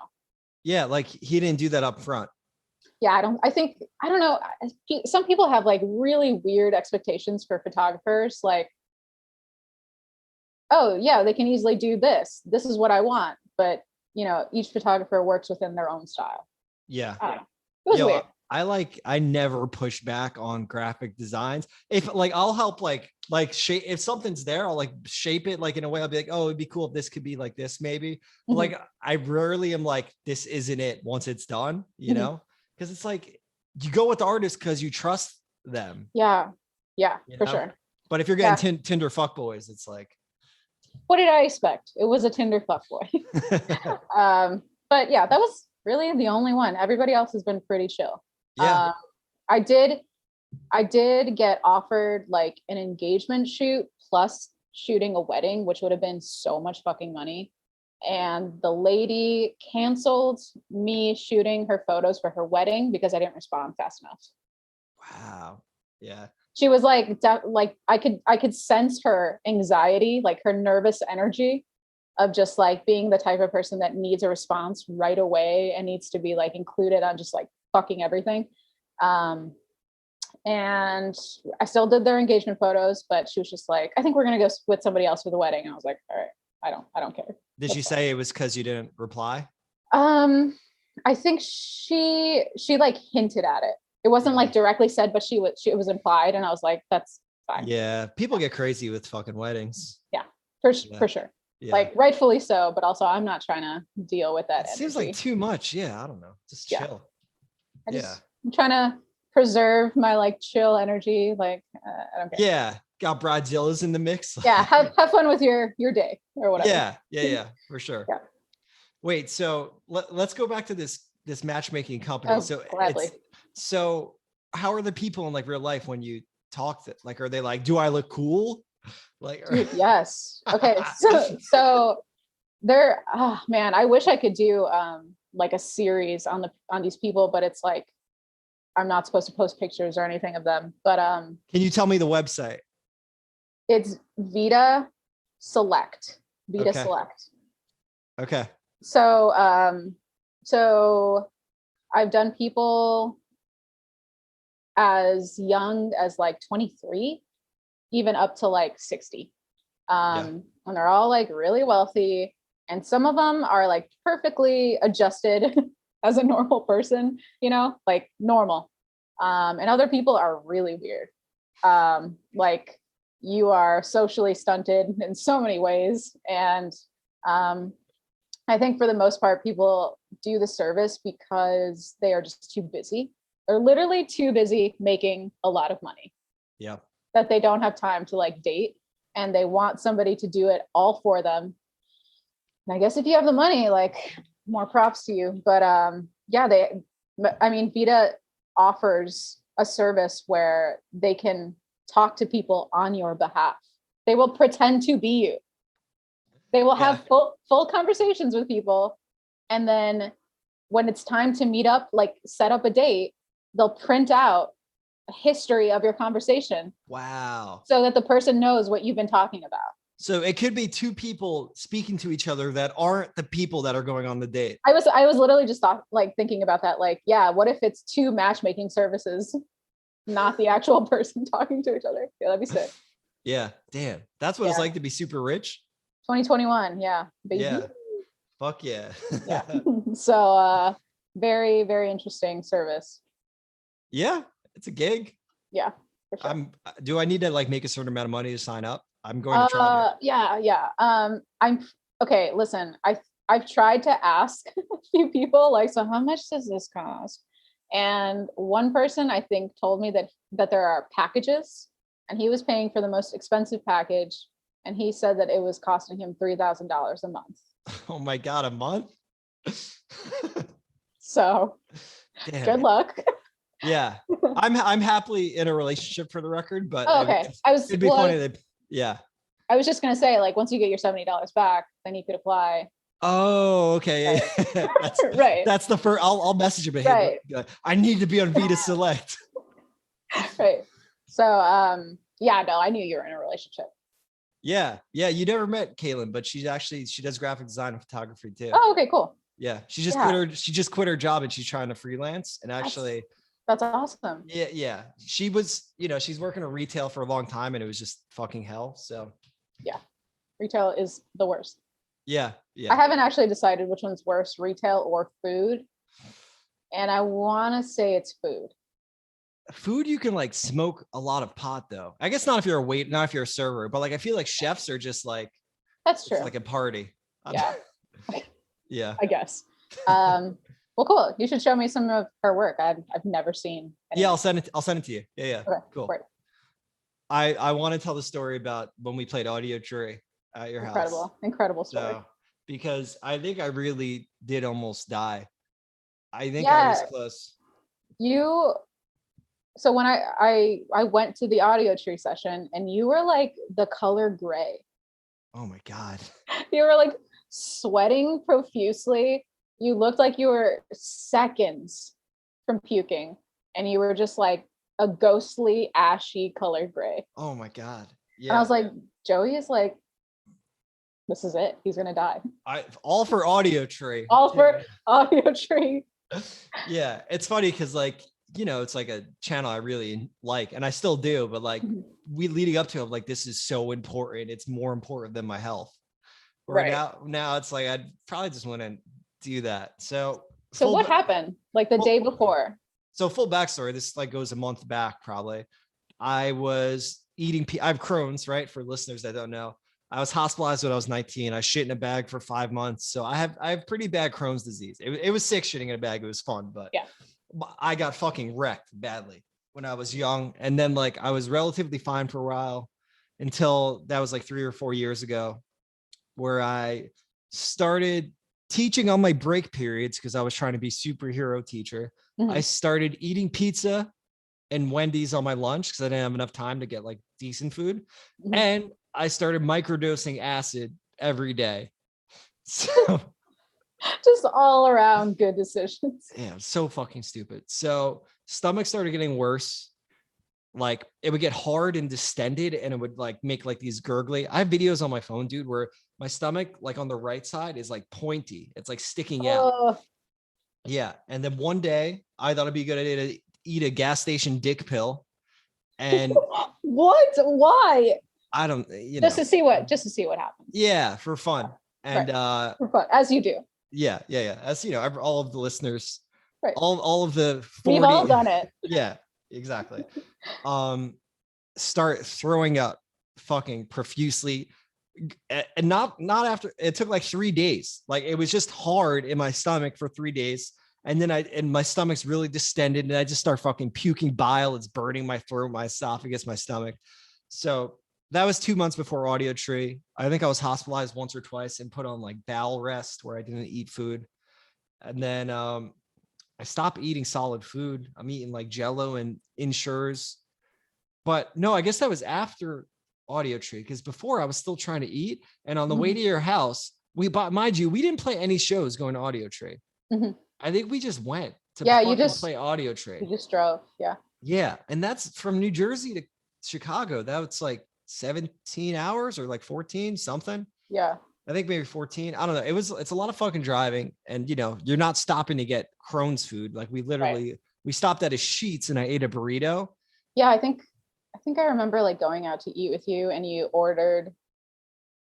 Yeah, like he didn't do that up front. Yeah, I don't know. Some people have like really weird expectations for photographers. Like oh yeah, they can easily do this. This is what I want. But each photographer works within their own style. Yeah. I don't know. It was weird. I never push back on graphic designs. If like I'll help like shape, if something's there, I'll like shape it like in a way. I'll be like, oh, it'd be cool if this could be like this, maybe. But like I rarely am like, this isn't it once it's done, because it's like you go with the artist because you trust them. Yeah, for sure. But if you're getting Tinder fuckboys, it's like, what did I expect? It was a Tinder fuckboy. But yeah, that was really the only one. Everybody else has been pretty chill. Yeah. I did get offered like an engagement shoot plus shooting a wedding, which would have been so much fucking money. And the lady canceled me shooting her photos for her wedding because I didn't respond fast enough. Wow. Yeah. She was like I could sense her anxiety, like her nervous energy of just like being the type of person that needs a response right away and needs to be like included on just like fucking everything. And I still did their engagement photos, but she was just like, I think we're going to go with somebody else for the wedding. And I was like, all right, I don't care. Did she say it was because you didn't reply? I think she like hinted at it. It wasn't like directly said, but it was implied. And I was like, that's fine. Yeah. People get crazy with fucking weddings. Yeah, for sure. Yeah. Like rightfully so, but also I'm not trying to deal with that. It seems like too much. Yeah. I don't know. Just chill. I'm trying to preserve my like chill energy. Like, I don't care. Yeah. Got bridezillas in the mix. Yeah. Have fun with your day or whatever. Yeah. For sure. Yeah. Wait, so let's go back to this matchmaking company. So how are the people in like real life when you talk to, like, are they like, do I look cool? Like, dude, yes. Okay. So they're, oh man, I wish I could do like a series on these people, but it's like, I'm not supposed to post pictures or anything of them, but can you tell me the website? It's Vita Select. Select. Okay. So I've done people as young as like 23, even up to like 60. And they're all like really wealthy. And some of them are like perfectly adjusted as a normal person, like normal. And other people are really weird. Like you are socially stunted in so many ways. And I think for the most part, people do the service because they are just too busy. They're literally too busy making a lot of money. Yeah. That they don't have time to like date, and they want somebody to do it all for them. And I guess if you have the money, like more props to you. But Vita offers a service where they can talk to people on your behalf. They will pretend to be you. They will have full conversations with people. And then when it's time to meet up, like set up a date, they'll print out a history of your conversation. Wow. So that the person knows what you've been talking about. So it could be two people speaking to each other that aren't the people that are going on the date. I was literally just thinking about that. Like, yeah, what if it's two matchmaking services, not the actual person talking to each other? Yeah, that'd be sick. Yeah. Damn. That's what it's like to be super rich. 2021. Yeah. Baby. Yeah. Fuck yeah. Yeah. So, very, very interesting service. Yeah. It's a gig. Yeah. For sure. Do I need to like make a certain amount of money to sign up? I'm going to try. Yeah. I'm okay. Listen, I've tried to ask a few people like, so how much does this cost? And one person I think told me that there are packages, and he was paying for the most expensive package, and he said that it was costing him $3,000 a month. Oh my God, a month? So good luck. Yeah. I'm happily in a relationship, for the record, but okay. It'd be funny that, yeah. I was just gonna say, like, once you get your $70 back, then you could apply. Oh, okay. That's, right. That's the first. I'll message him. Right. I need to be on Vita Select. Right. So, I knew you were in a relationship. Yeah. You never met Kaylin, but she does graphic design and photography too. Oh, okay, cool. Yeah. She just quit her job and she's trying to freelance. And actually, that's awesome. Yeah. She was, she's working in retail for a long time and it was just fucking hell. So yeah. Retail is the worst. Yeah. I haven't actually decided which one's worse, retail or food. And I want to say it's food. Food, you can like smoke a lot of pot though. I guess not if you're not if you're a server, but like I feel like chefs are just like, that's true. It's like a party. Yeah. Yeah. I guess. Well, cool. You should show me some of her work. I've never seen anything. Yeah, I'll send it to you. Yeah. Okay, cool. great. I want to tell the story about when we played Audio Tree at your house. Incredible story. So, because I think I really did almost die. I think I was close. So when I went to the Audio Tree session and you were like the color gray. Oh my God. You were like sweating profusely. You looked like you were seconds from puking, and you were just like a ghostly, ashy color gray. Oh my God. Yeah. And I was like, Joey is like, this is it. He's gonna die. All for Audio Tree. All for Audio Tree. Yeah, it's funny because like, you know, it's like a channel I really like, and I still do, but like we leading up to it, like, this is so important. It's more important than my health. Right now it's like I'd probably just want to do that. So what happened like the day before? So full backstory, this like goes a month back probably. I was eating, I have Crohn's, right? For listeners that don't know, I was hospitalized when I was 19. I shit in a bag for 5 months. So I have pretty bad Crohn's disease. It was sick shitting in a bag. It was fun, but yeah, I got fucking wrecked badly when I was young. And then like I was relatively fine for a while until that was like 3 or 4 years ago, where I started teaching on my break periods because I was trying to be superhero teacher. I started eating pizza and Wendy's on my lunch because I didn't have enough time to get like decent food. And I started microdosing acid every day. So just all around good decisions. Yeah, so fucking stupid. So stomach started getting worse. Like it would get hard and distended and it would like make like these gurgly. I have videos on my phone, dude, where my stomach, like on the right side, is like pointy. It's like sticking out. Yeah. And then one day I thought it'd be a good idea to eat a gas station dick pill. And what? Why? I don't, just to see what happens. Yeah, for fun. And for fun, as you do. Yeah. As you know, all of the listeners, all of the 40, we've all done it. Yeah, exactly. Start throwing up fucking profusely. And not after, it took like 3 days. Like it was just hard in my stomach for 3 days. And then my stomach's really distended and I just start fucking puking bile. It's burning my throat, my esophagus, my stomach. So that was 2 months before Audio Tree. I think I was hospitalized once or twice and put on like bowel rest where I didn't eat food. And then I stopped eating solid food. I'm eating like Jello and Ensures. But no, I guess that was after Audio Tree, because before I was still trying to eat. And on the way to your house, we didn't play any shows going to Audio Tree. I think we just went to play Audio Tree. You just drove. Yeah. And that's from New Jersey to Chicago. That's like 17 hours or like 14 something. Yeah. I think maybe 14. I don't know. It's a lot of fucking driving, and you're not stopping to get Crohn's food. Like we literally, we stopped at a Sheetz and I ate a burrito. Yeah. I think I remember like going out to eat with you and you ordered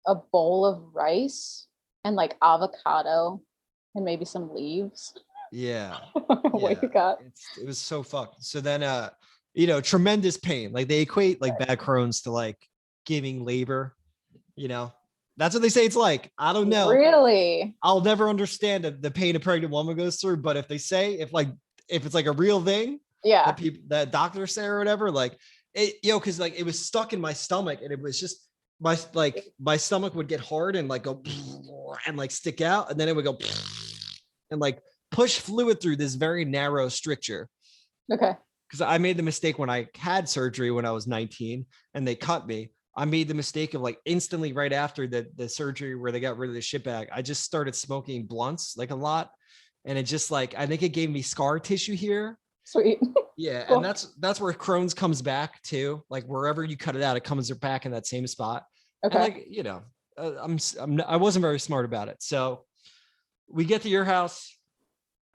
a bowl of rice and like avocado and maybe some leaves. Yeah. Wake up. It was so fucked. So then, tremendous pain. Like they equate like bad Crohn's to like giving labor, That's what they say it's like. I don't know. Really? I'll never understand the pain a pregnant woman goes through. But if they say, if it's like a real thing, that doctors say or whatever, like it, because like it was stuck in my stomach and it was just my stomach would get hard and like go and like stick out, and then it would go and like push fluid through this very narrow stricture. Okay. Because I made the mistake when I had surgery when I was 19 and they cut me. I made the mistake of like instantly right after the surgery where they got rid of the shit bag, I just started smoking blunts like a lot. And it just like, I think it gave me scar tissue here. Sweet. Yeah. Cool. And that's where Crohn's comes back too. Like wherever you cut it out, it comes back in that same spot. Okay. And like, I wasn't very smart about it. So we get to your house.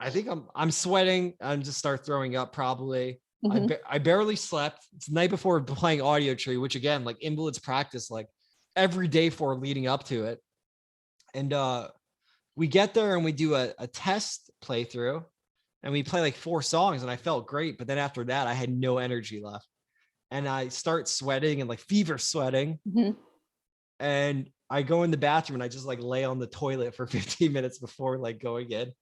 I think I'm sweating. I'm just start throwing up probably. I barely slept. It's the night before playing Audio Tree, which again, like invalids practice like every day for leading up to it. And we get there and we do a test playthrough and we play like 4 songs and I felt great. But then after that, I had no energy left. And I start sweating and like fever sweating. Mhm. And I go in the bathroom and I just like lay on the toilet for 15 minutes before like going in.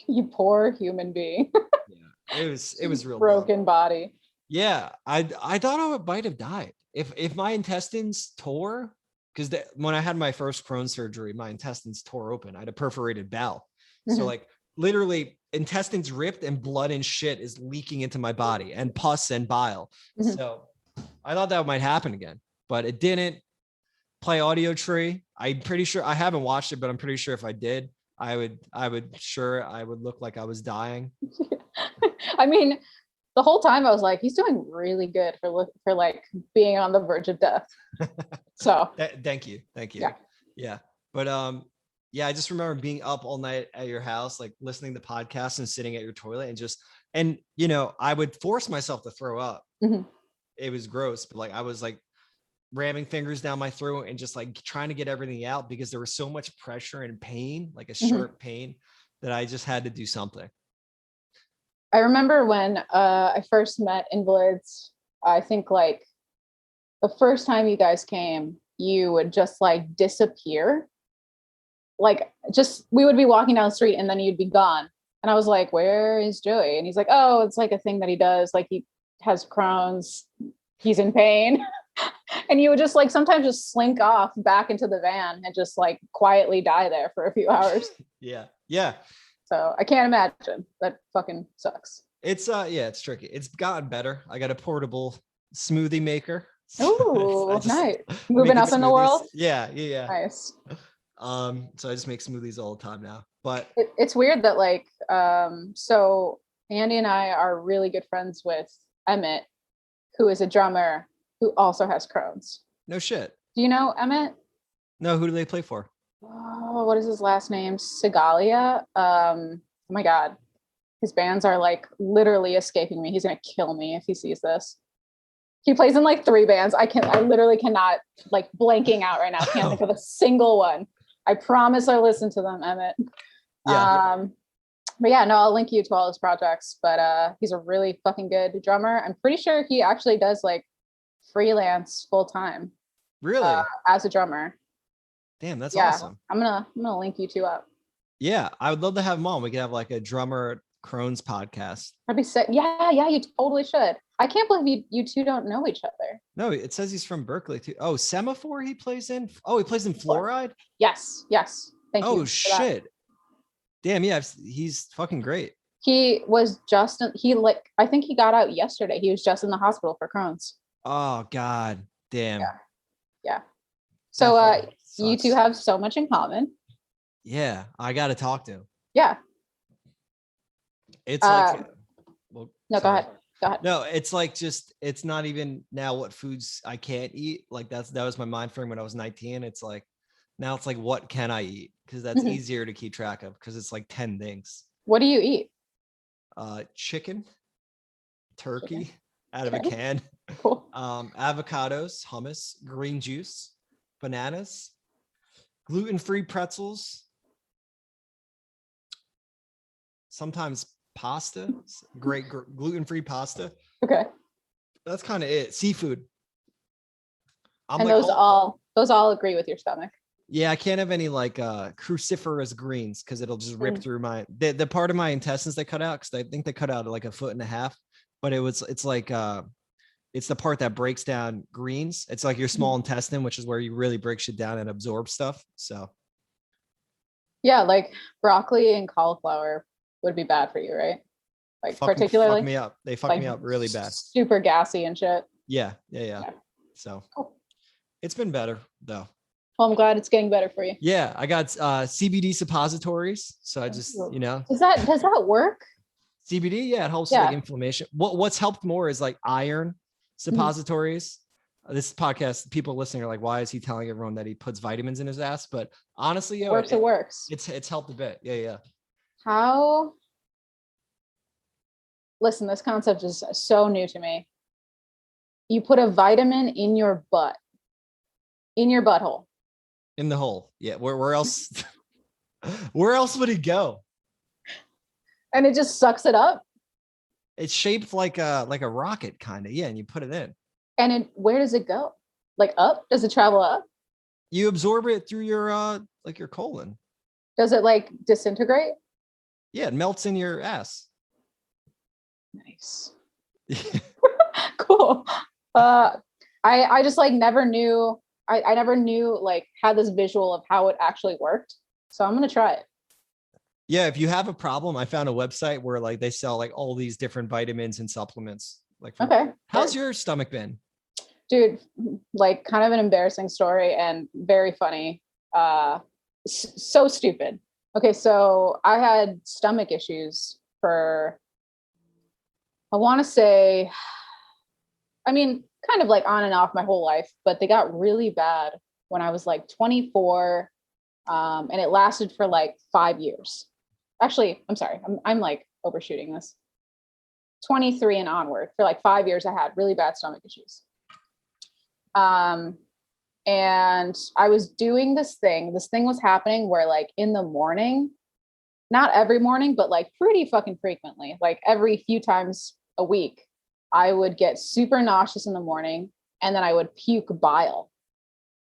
You poor human being. Yeah, it was real broken dumb. body. Yeah, I thought I might have died if my intestines tore, because when I had my first Crohn's surgery, my intestines tore open. I had a perforated bowel, so Mhm. like literally intestines ripped and blood and shit is leaking into my body and pus and bile. Mhm. So I thought that might happen again, but it didn't. Play Audio Tree. I'm pretty sure I haven't watched it, but I'm pretty sure if I did, I would look like I was dying. I mean, the whole time I was like, he's doing really good for like being on the verge of death. So Thank you. Yeah. Yeah. But yeah, I just remember being up all night at your house, like listening to podcasts and sitting at your toilet and you know, I would force myself to throw up. Mhm. It was gross, but like I was like ramming fingers down my throat and just like trying to get everything out because there was so much pressure and pain, like a sharp pain, that I just had to do something. I remember when I first met Invalids, I think like the first time you guys came, you would just like disappear. Like just we would be walking down the street and then you'd be gone. And I was like, where is Joey? And he's like, oh, it's like a thing that he does. Like he has Crohn's, he's in pain. And you would just like sometimes just slink off back into the van and just like quietly die there for a few hours. Yeah. So I can't imagine. That fucking sucks. It's yeah, it's tricky. It's gotten better. I got a portable smoothie maker. Ooh, nice. Making Moving up in the smoothies. world. Yeah. Nice. So I just make smoothies all the time now. But It's weird that like so Andy and I are really good friends with Emmett, who is a drummer who also has Crohn's. no shit. Do you know Emmett? No, who do they play for? Oh, what is his last name? Segalia. Oh my god. His bands are like literally escaping me. He's gonna kill me if he sees this. He plays in like 3 bands. I literally cannot, like blanking out right now. Can't think of a single one. I promise I listen to them, Emmett. Yeah. But yeah, no, I'll link you to all his projects. But he's a really fucking good drummer. I'm pretty sure he actually does like freelance full time. Really? As a drummer. Damn, that's Yeah, awesome. I'm gonna link you 2 up. Yeah, I would love to have him on. We could have like a drummer Crohn's podcast. I'd be sick. Yeah, you totally should. I can't believe you 2 don't know each other. No, it says he's from Berkeley too. Oh, Semaphore he plays in. Oh, he plays in Fluoride. Yes. Thank you. Oh shit. Damn, yeah, he's fucking great. He was just I think he got out yesterday. He was just in the hospital for Crohn's. Oh god, damn. Yeah. So you 2 sucks. have so much in common. Yeah, I got to talk to him. Yeah. It's like, well, no, sorry. Go ahead. No, it's like it's not even now what foods I can't eat. Like that was my mind frame when I was 19. It's like now it's like what can I eat? Because that's easier to keep track of because it's like 10 things. What do you eat? Chicken, turkey out of a can, Cool. avocados, hummus, green juice, bananas, gluten-free pretzels, sometimes pasta, great gluten-free pasta. Okay. That's kind of it. Seafood. And like, those all agree with your stomach. Yeah, I can't have any like cruciferous greens because it'll just rip through the part of my intestines they cut out, because I think they cut out like 1.5 feet, but it's like it's the part that breaks down greens. It's like your small intestine, which is where you really break shit down and absorb stuff. So yeah, like broccoli and cauliflower would be bad for you, right? Like particularly fuck me up. They fuck me up really bad. Super gassy and shit. Yeah. So it's been better though. Well, I'm glad it's getting better for you. Yeah, I got CBD suppositories. So I just, does that work? CBD, yeah, it helps like inflammation. What's helped more is like iron suppositories. This podcast, people listening are like, why is he telling everyone that he puts vitamins in his ass? But honestly, it works. It's helped a bit. Yeah. How? Listen, this concept is so new to me. You put a vitamin in your butt. In your butthole. In the hole. Yeah. Where else? Where else would it go? And it just sucks it up. It's shaped like a rocket, kind of. Yeah, and you put it in. And where does it go? Like up? Does it travel up? You absorb it through your like your colon. Does it like disintegrate? Yeah, it melts in your ass. Nice. Cool. I just like never knew. I never knew like had this visual of how it actually worked. So I'm gonna try it. Yeah, if you have a problem, I found a website where like they sell like all these different vitamins and supplements. Like, Okay. How's your stomach been? Dude, like kind of an embarrassing story and very funny. So stupid. Okay, so I had stomach issues for, I want to say, I mean, kind of like on and off my whole life, but they got really bad when I was like 24, and it lasted for like 5 years. Actually, I'm sorry, I'm like overshooting this. 23 and onward, for like 5 years, I had really bad stomach issues. And I was doing this thing was happening where like in the morning, not every morning, but like pretty fucking frequently, like every few times a week, I would get super nauseous in the morning and then I would puke bile.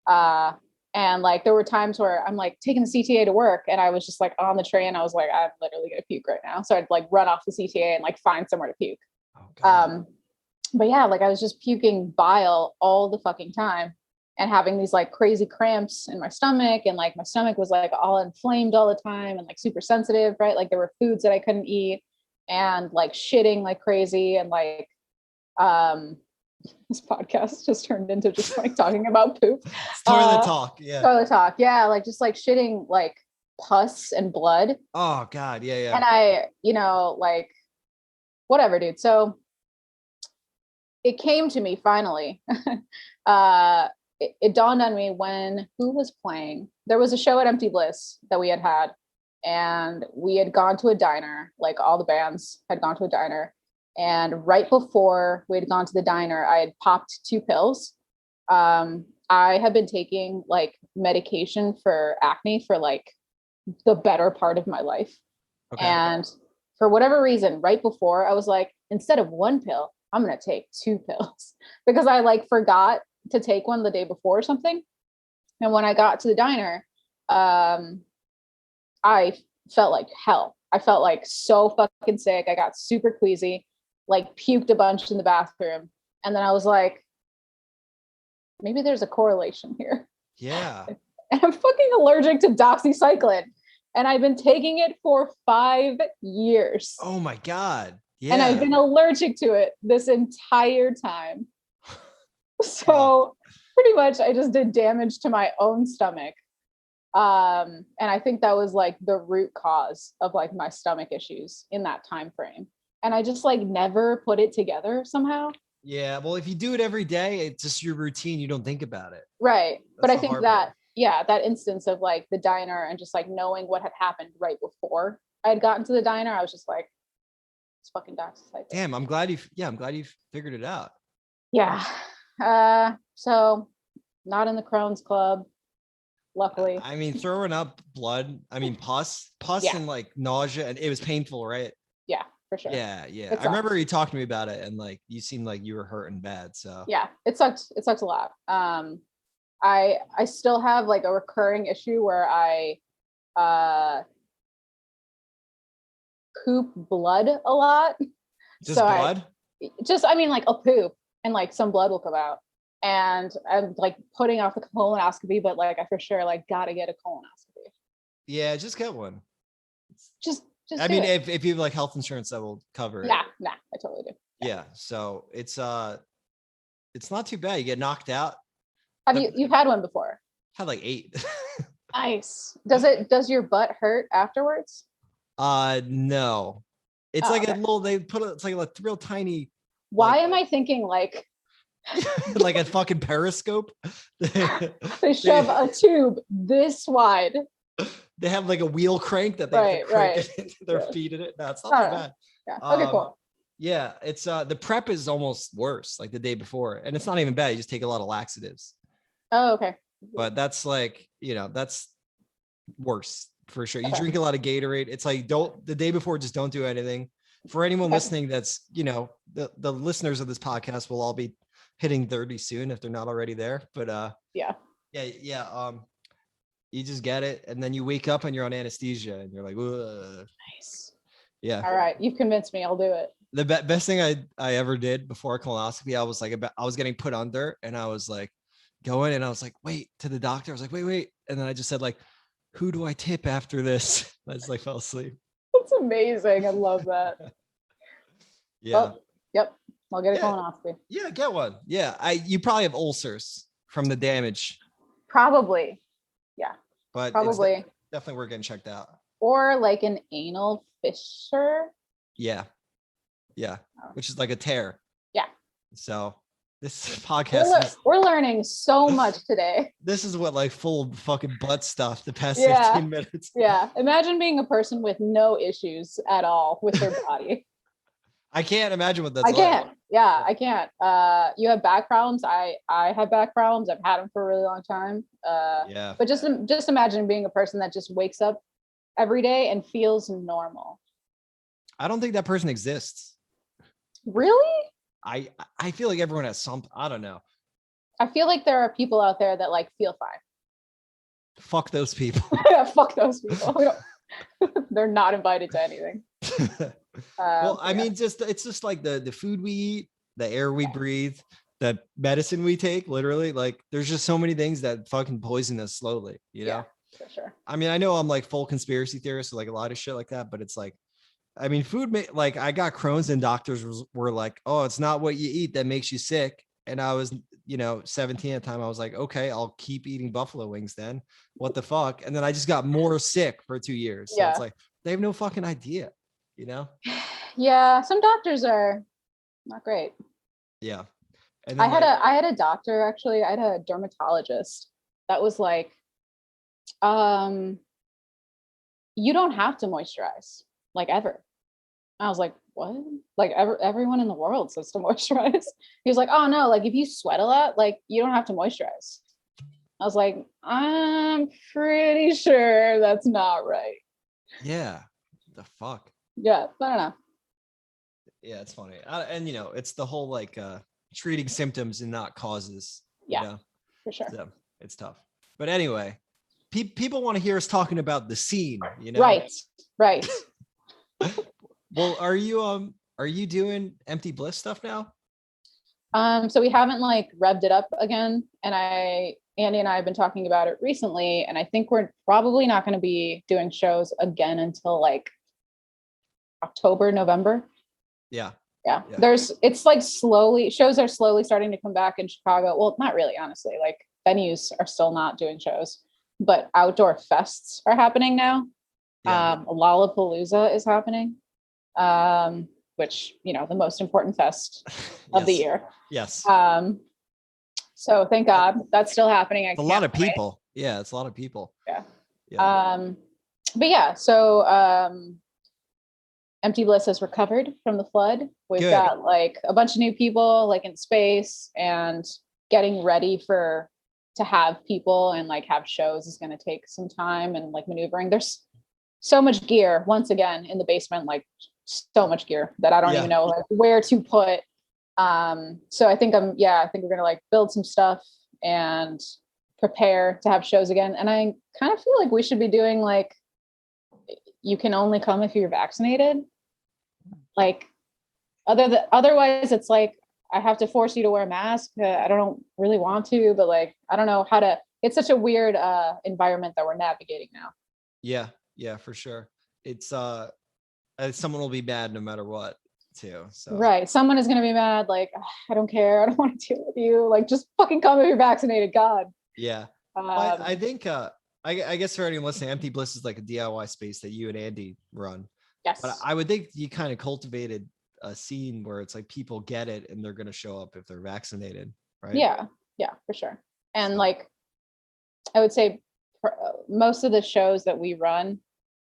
And like there were times where I'm like taking the CTA to work and I was just like on the train, I was like, I'm literally gonna puke right now. So I'd like run off the CTA and like find somewhere to puke. Oh, but yeah, like I was just puking bile all the fucking time and having these like crazy cramps in my stomach, and like my stomach was like all inflamed all the time and like super sensitive, right? Like there were foods that I couldn't eat and like shitting like crazy, and like this podcast just turned into just like talking about poop. Toilet talk, yeah. Toilet talk, yeah, like just like shitting like pus and blood. Oh God, yeah, yeah. And I, like whatever, dude. So it came to me finally. It dawned on me when who was playing. There was a show at Empty Bliss that we had, and we had gone to a diner. Like all the bands had gone to a diner, and right before we had gone to the diner, I had popped 2 pills. I had been taking like medication for acne for like the better part of my life. Okay. And for whatever reason, right before, I was like, instead of 1 pill, I'm going to take 2 pills because I like forgot to take one the day before or something. And when I got to the diner, I felt like hell. I felt like so fucking sick. I got super queasy, like puked a bunch in the bathroom. And then I was like, maybe there's a correlation here. Yeah. And I'm fucking allergic to doxycycline. And I've been taking it for 5 years. Oh my God. Yeah. And I've been allergic to it this entire time. So pretty much I just did damage to my own stomach. And I think that was like the root cause of like my stomach issues in that time frame. And I just like never put it together somehow. Yeah. Well, if you do it every day, it's just your routine. You don't think about it. Right. But I think that, that instance of like the diner and just like knowing what had happened right before I had gotten to the diner, I was just like, it's fucking doxycycline. Damn, I'm glad you figured it out. Yeah. So not in the Crohn's Club, luckily. I mean, throwing up blood, I mean, pus and like nausea, and it was painful, right? Yeah, for sure. Yeah. I remember you talked to me about it and like, you seemed like you were hurting bad. So yeah, it sucked. It sucks a lot. I still have like a recurring issue where I, poop blood a lot. Just blood? I mean, like I'll poop and like some blood will come out, and I'm like putting off the colonoscopy, but like I for sure like gotta get a colonoscopy. Yeah, just get one. Just I mean, if you have like health insurance, that will cover it. Nah, I totally do. Yeah. So it's not too bad. You get knocked out. You've had one before? Had like 8. Nice. Does your butt hurt afterwards? No. It's like a little, it's like a real tiny. Why am I thinking like like a fucking periscope? They shove a tube this wide. They have like a wheel crank that they crank it into their feet in it. No, it's not too bad. Yeah. Okay, cool. Yeah, it's the prep is almost worse, like the day before, and it's not even bad. You just take a lot of laxatives. Oh, okay. but that's like, that's worse for sure. You Okay. drink a lot of Gatorade. It's like, the day before, just don't do anything. For anyone listening, that's, the listeners of this podcast will all be hitting 30 soon if they're not already there. But Yeah. yeah. You just get it, and then you wake up and you're on anesthesia, and you're like, ugh. Nice. Yeah. All right, you've convinced me. I'll do it. The best thing I ever did before a colonoscopy, I was getting put under, and I was like going, and I was like, wait, to the doctor. I was like, wait, and then I just said like, who do I tip after this? I just like fell asleep. That's amazing. I love that. Yeah. Oh, yep. I'll get a Yeah. colonoscopy. Yeah, get one. Yeah, you probably have ulcers from the damage, Probably. Yeah. but Probably. it's definitely worth getting checked out. Or like an anal fissure. Yeah, which is like a tear. Yeah. So this podcast we're learning so much today. This is what, like, full fucking butt stuff the past Yeah. 15 minutes. Yeah. Imagine being a person with no issues at all with their body. I can't imagine what that's I can't. like. Yeah, I can't. You have back problems. I have back problems. I've had them for a really long time. Yeah. But just imagine being a person that just wakes up every day and feels normal. I don't think that person exists. Really? I feel like everyone has something. I don't know. I feel like there are people out there that like feel fine. Fuck those people. Fuck those people. They're not invited to anything. Well, I mean, it's just like the food we eat, the air we breathe, the medicine we take, literally. Like, there's just so many things that fucking poison us slowly, Yeah, for sure. I mean, I know I'm like full conspiracy theorist, so like a lot of shit like that, but it's like, I mean, like, I got Crohn's, and doctors were like, oh, it's not what you eat that makes you sick. And I was, 17 at the time. I was like, okay, I'll keep eating buffalo wings then. What the fuck? And then I just got more sick for 2 years. So it's like, they have no fucking idea, Yeah, some doctors are not great. Yeah. And I had a doctor, actually. I had a dermatologist that was like, you don't have to moisturize, like, ever. I was like, what? Like, everyone in the world says to moisturize. He was like, oh no, like, if you sweat a lot, like, you don't have to moisturize. I was like, I'm pretty sure that's not right. Yeah. The fuck? Yeah, I don't know. Yeah, it's funny. And it's the whole like treating symptoms and not causes. Yeah, for sure. So it's tough. But anyway, people want to hear us talking about the scene, Right. Well, are you doing Empty Bliss stuff now? So we haven't like revved it up again, and Andy and I have been talking about it recently, and I think we're probably not going to be doing shows again until like October, November. Yeah. It's like shows are slowly starting to come back in Chicago. Well, not really, honestly. Like, venues are still not doing shows, but outdoor fests are happening now. Lollapalooza is happening, which, the most important fest of the year. Yes. So thank God that's still happening. It's a lot of people. Yeah, it's a lot of people. Yeah. Yeah. But yeah, so Empty Bliss has recovered from the flood. We've got like a bunch of new people like in space, and getting ready to have people and like have shows is going to take some time and like maneuvering. There's so much gear once again in the basement, like so much gear that I don't even know like where to put. So I think we're going to like build some stuff and prepare to have shows again. And I kind of feel like we should be doing like, you can only come if you're vaccinated. Like, otherwise it's like, I have to force you to wear a mask. I don't really want to, but like, I don't know how to, it's such a weird environment that we're navigating now. Yeah, for sure. It's someone will be mad no matter what too. So right. Someone is going to be mad. Like, I don't care. I don't want to deal with you. Like, just fucking come if you're vaccinated. God. Yeah. I think, I guess for anyone listening, Empty Bliss is like a DIY space that you and Andy run. Yes. But I would think you kind of cultivated a scene where it's like people get it and they're going to show up if they're vaccinated, right? Yeah, for sure. And like, I would say most of the shows that we run,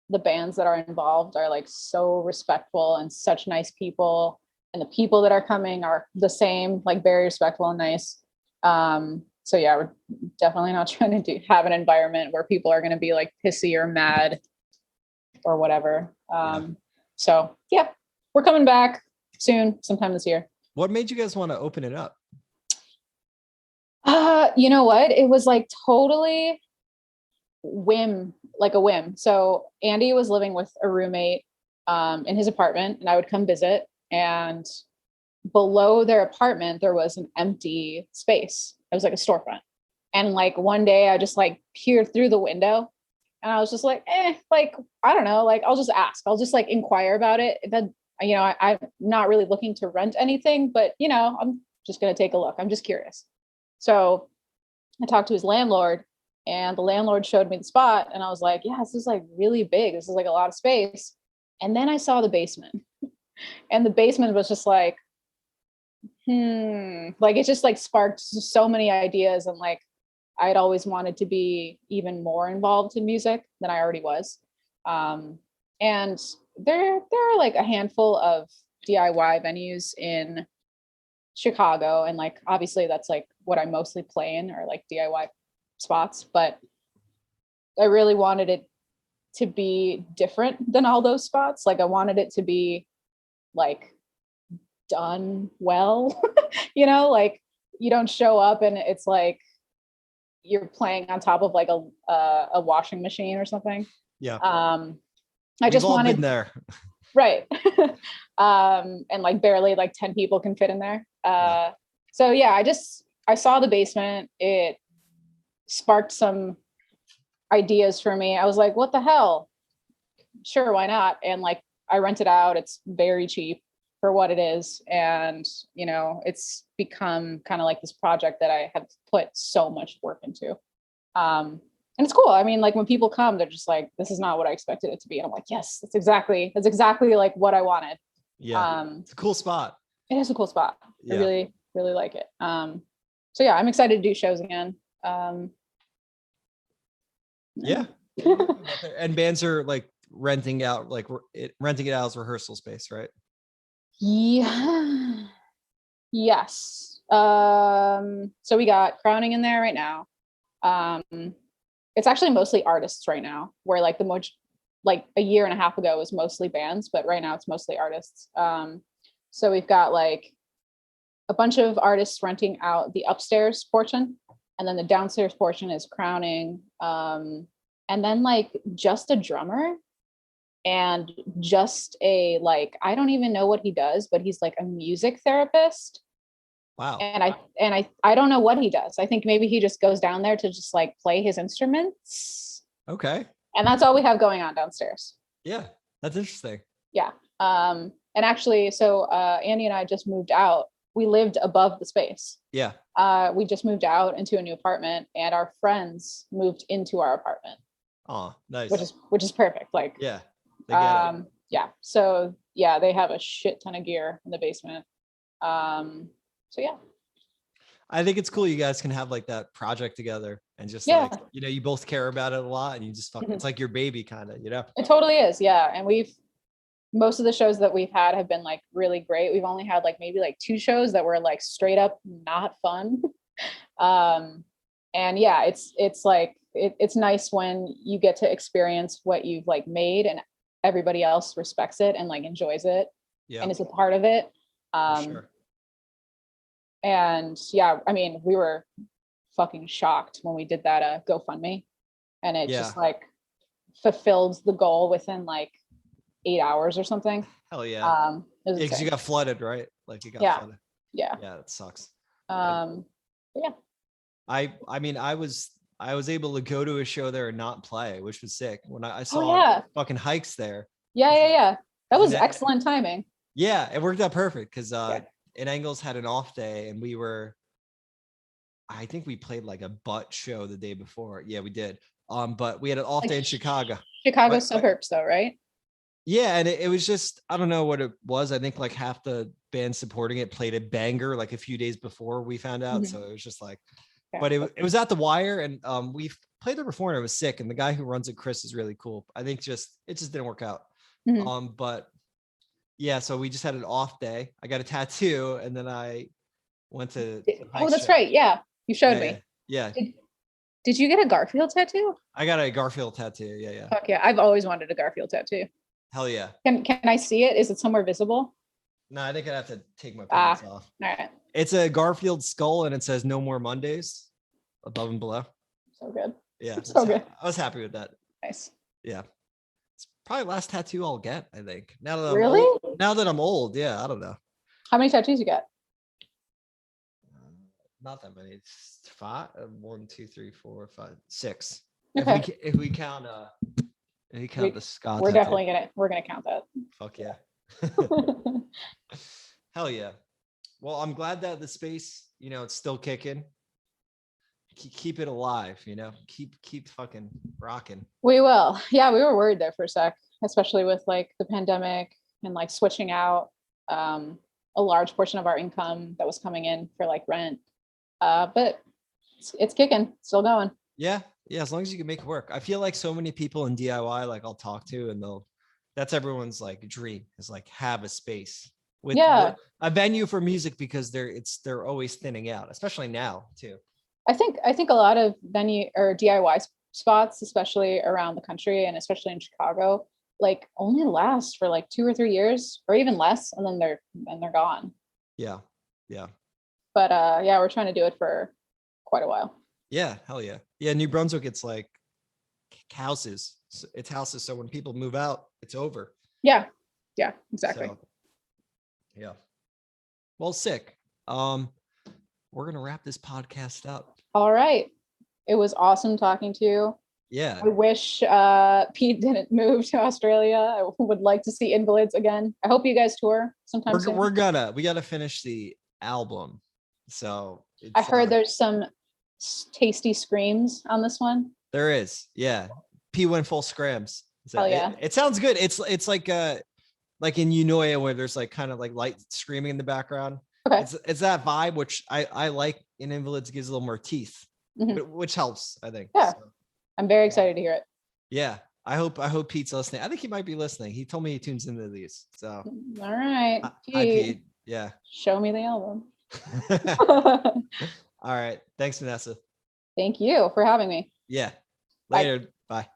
the bands that are involved are like so respectful and such nice people. And the people that are coming are the same, like very respectful and nice. So yeah, we're definitely not trying to have an environment where people are going to be like pissy or mad or whatever. So yeah, we're coming back soon, sometime this year. What made you guys want to open it up? You know what? It was like totally like a whim. So Andy was living with a roommate in his apartment, and I would come visit. And below their apartment, there was an empty space. It was like a storefront. And like one day, I just like peered through the window, and I was just like, like I don't know, like I'll just ask. I'll just like inquire about it. Then I'm not really looking to rent anything, but I'm just gonna take a look. I'm just curious. So I talked to his landlord, and the landlord showed me the spot, and I was like, yeah, this is like really big. This is like a lot of space. And then I saw the basement, and the basement was just like, like it just like sparked so many ideas. And like, I'd always wanted to be even more involved in music than I already was. And there are like a handful of DIY venues in Chicago. And like, obviously that's like what I mostly play in, or like DIY spots, but I really wanted it to be different than all those spots. Like I wanted it to be like done well, like you don't show up and it's like you're playing on top of like a washing machine or something. Yeah. I just wanted been there. Right. And like barely like 10 people can fit in there. So yeah, I saw the basement. It sparked some ideas for me. I was like, what the hell? Sure, why not? And like I rent it out. It's very cheap for what it is. And it's become kind of like this project that I have put so much work into. And it's cool. I mean, like when people come, they're just like, this is not what I expected it to be. And I'm like, yes, that's exactly like what I wanted. Yeah. It's a cool spot. It is a cool spot. Yeah. I really, really like it. So yeah, I'm excited to do shows again. Yeah. And bands are like renting it out as rehearsal space, right? Yeah. Yes. So we got Crowning in there right now. It's actually mostly artists right now, where like like a year and a half ago was mostly bands, but right now it's mostly artists. So we've got like a bunch of artists renting out the upstairs portion, and then the downstairs portion is Crowning. And then like just a drummer and just a like, I don't even know what he does, but he's like a music therapist. Wow. And I don't know what he does. I think maybe he just goes down there to just like play his instruments. Okay. And that's all we have going on downstairs. Yeah, that's interesting. Yeah. And actually, so Andy and I just moved out. We lived above the space. Yeah. We just moved out into a new apartment, and our friends moved into our apartment. Oh, nice. Which is perfect. Like, yeah. They get it. Yeah. So yeah, they have a shit ton of gear in the basement. So yeah. I think it's cool you guys can have like that project together and just like, you both care about it a lot, and you just it's like your baby kind of, It totally is. Yeah. And most of the shows that we've had have been like really great. We've only had like maybe like 2 shows that were like straight up not fun. And yeah, it's like, it's nice when you get to experience what you've like made and everybody else respects it and like enjoys it and is a part of it. Sure. And yeah, I mean, we were fucking shocked when we did that GoFundMe, and it just like fulfilled the goal within like 8 hours or something. Hell yeah. Because you got flooded, right? Like you got flooded. Yeah. Yeah, that sucks. Yeah. I mean, I was able to go to a show there and not play, which was sick. When I saw fucking Hikes there. Yeah. That was excellent timing. Yeah, it worked out perfect because In Angles had an off day, and I think we played like a butt show the day before. Yeah, we did. But we had an off day in Chicago. Chicago suburbs though, right? Yeah, and it was just, I don't know what it was. I think like half the band supporting it played a banger like a few days before we found out. So it was just like, but it was at the Wire, and we played there before, and it was sick. And the guy who runs it, Chris, is really cool. I think it just didn't work out. But yeah, so we just had an off day. I got a tattoo, and then I went to that's right. Yeah, you showed me. Yeah. Did you get a Garfield tattoo? I got a Garfield tattoo. Yeah, yeah. Fuck yeah. I've always wanted a Garfield tattoo. Hell yeah. Can I see it? Is it somewhere visible? No, I think I'd have to take my pants off. All right. It's a Garfield skull and it says "No More Mondays" above and below. So good. Yeah. So good. I was happy with that. Nice. Yeah. It's probably the last tattoo I'll get, I think. Now that I'm old, yeah, I don't know. How many tattoos you got? Not that many. It's 5. 1, 2, 3, 4, 5, 6. Okay. If we count the Scott. We're definitely gonna count that. Fuck yeah. Hell yeah. Well, I'm glad that the space, it's still kicking. Keep it alive, keep fucking rocking. We will. Yeah, we were worried there for a sec, especially with like the pandemic and like switching out a large portion of our income that was coming in for like rent. But it's kicking, still going. Yeah. As long as you can make it work. I feel like so many people in DIY, like I'll talk to, and that's everyone's like dream is like have a space with a venue for music, because they're always thinning out, especially now too. I think a lot of venue or DIY spots, especially around the country and especially in Chicago, like only last for like 2 or 3 years or even less, and then they're gone. Yeah. But we're trying to do it for quite a while. Yeah, hell yeah. Yeah, New Brunswick, it's like houses. It's houses. So when people move out, it's over. Yeah, exactly. So, yeah. Well, sick. We're gonna wrap this podcast up. All right. It was awesome talking to you. Yeah. I wish Pete didn't move to Australia. I would like to see Invalids again. I hope you guys tour sometime soon. We gotta finish the album. So I heard there's some tasty screams on this one. There is. Yeah. P went full scrams. Hell yeah. It sounds good. It's like in Unoya where there's like kind of like light screaming in the background. Okay. It's that vibe, which I like in Invalids. Gives a little more teeth, which helps, I think. Yeah. So, I'm very excited to hear it. Yeah. I hope Pete's listening. I think he might be listening. He told me he tunes into these. So all right. Hi, Pete. Yeah. Show me the album. All right. Thanks, Vanessa. Thank you for having me. Yeah. Later. Bye.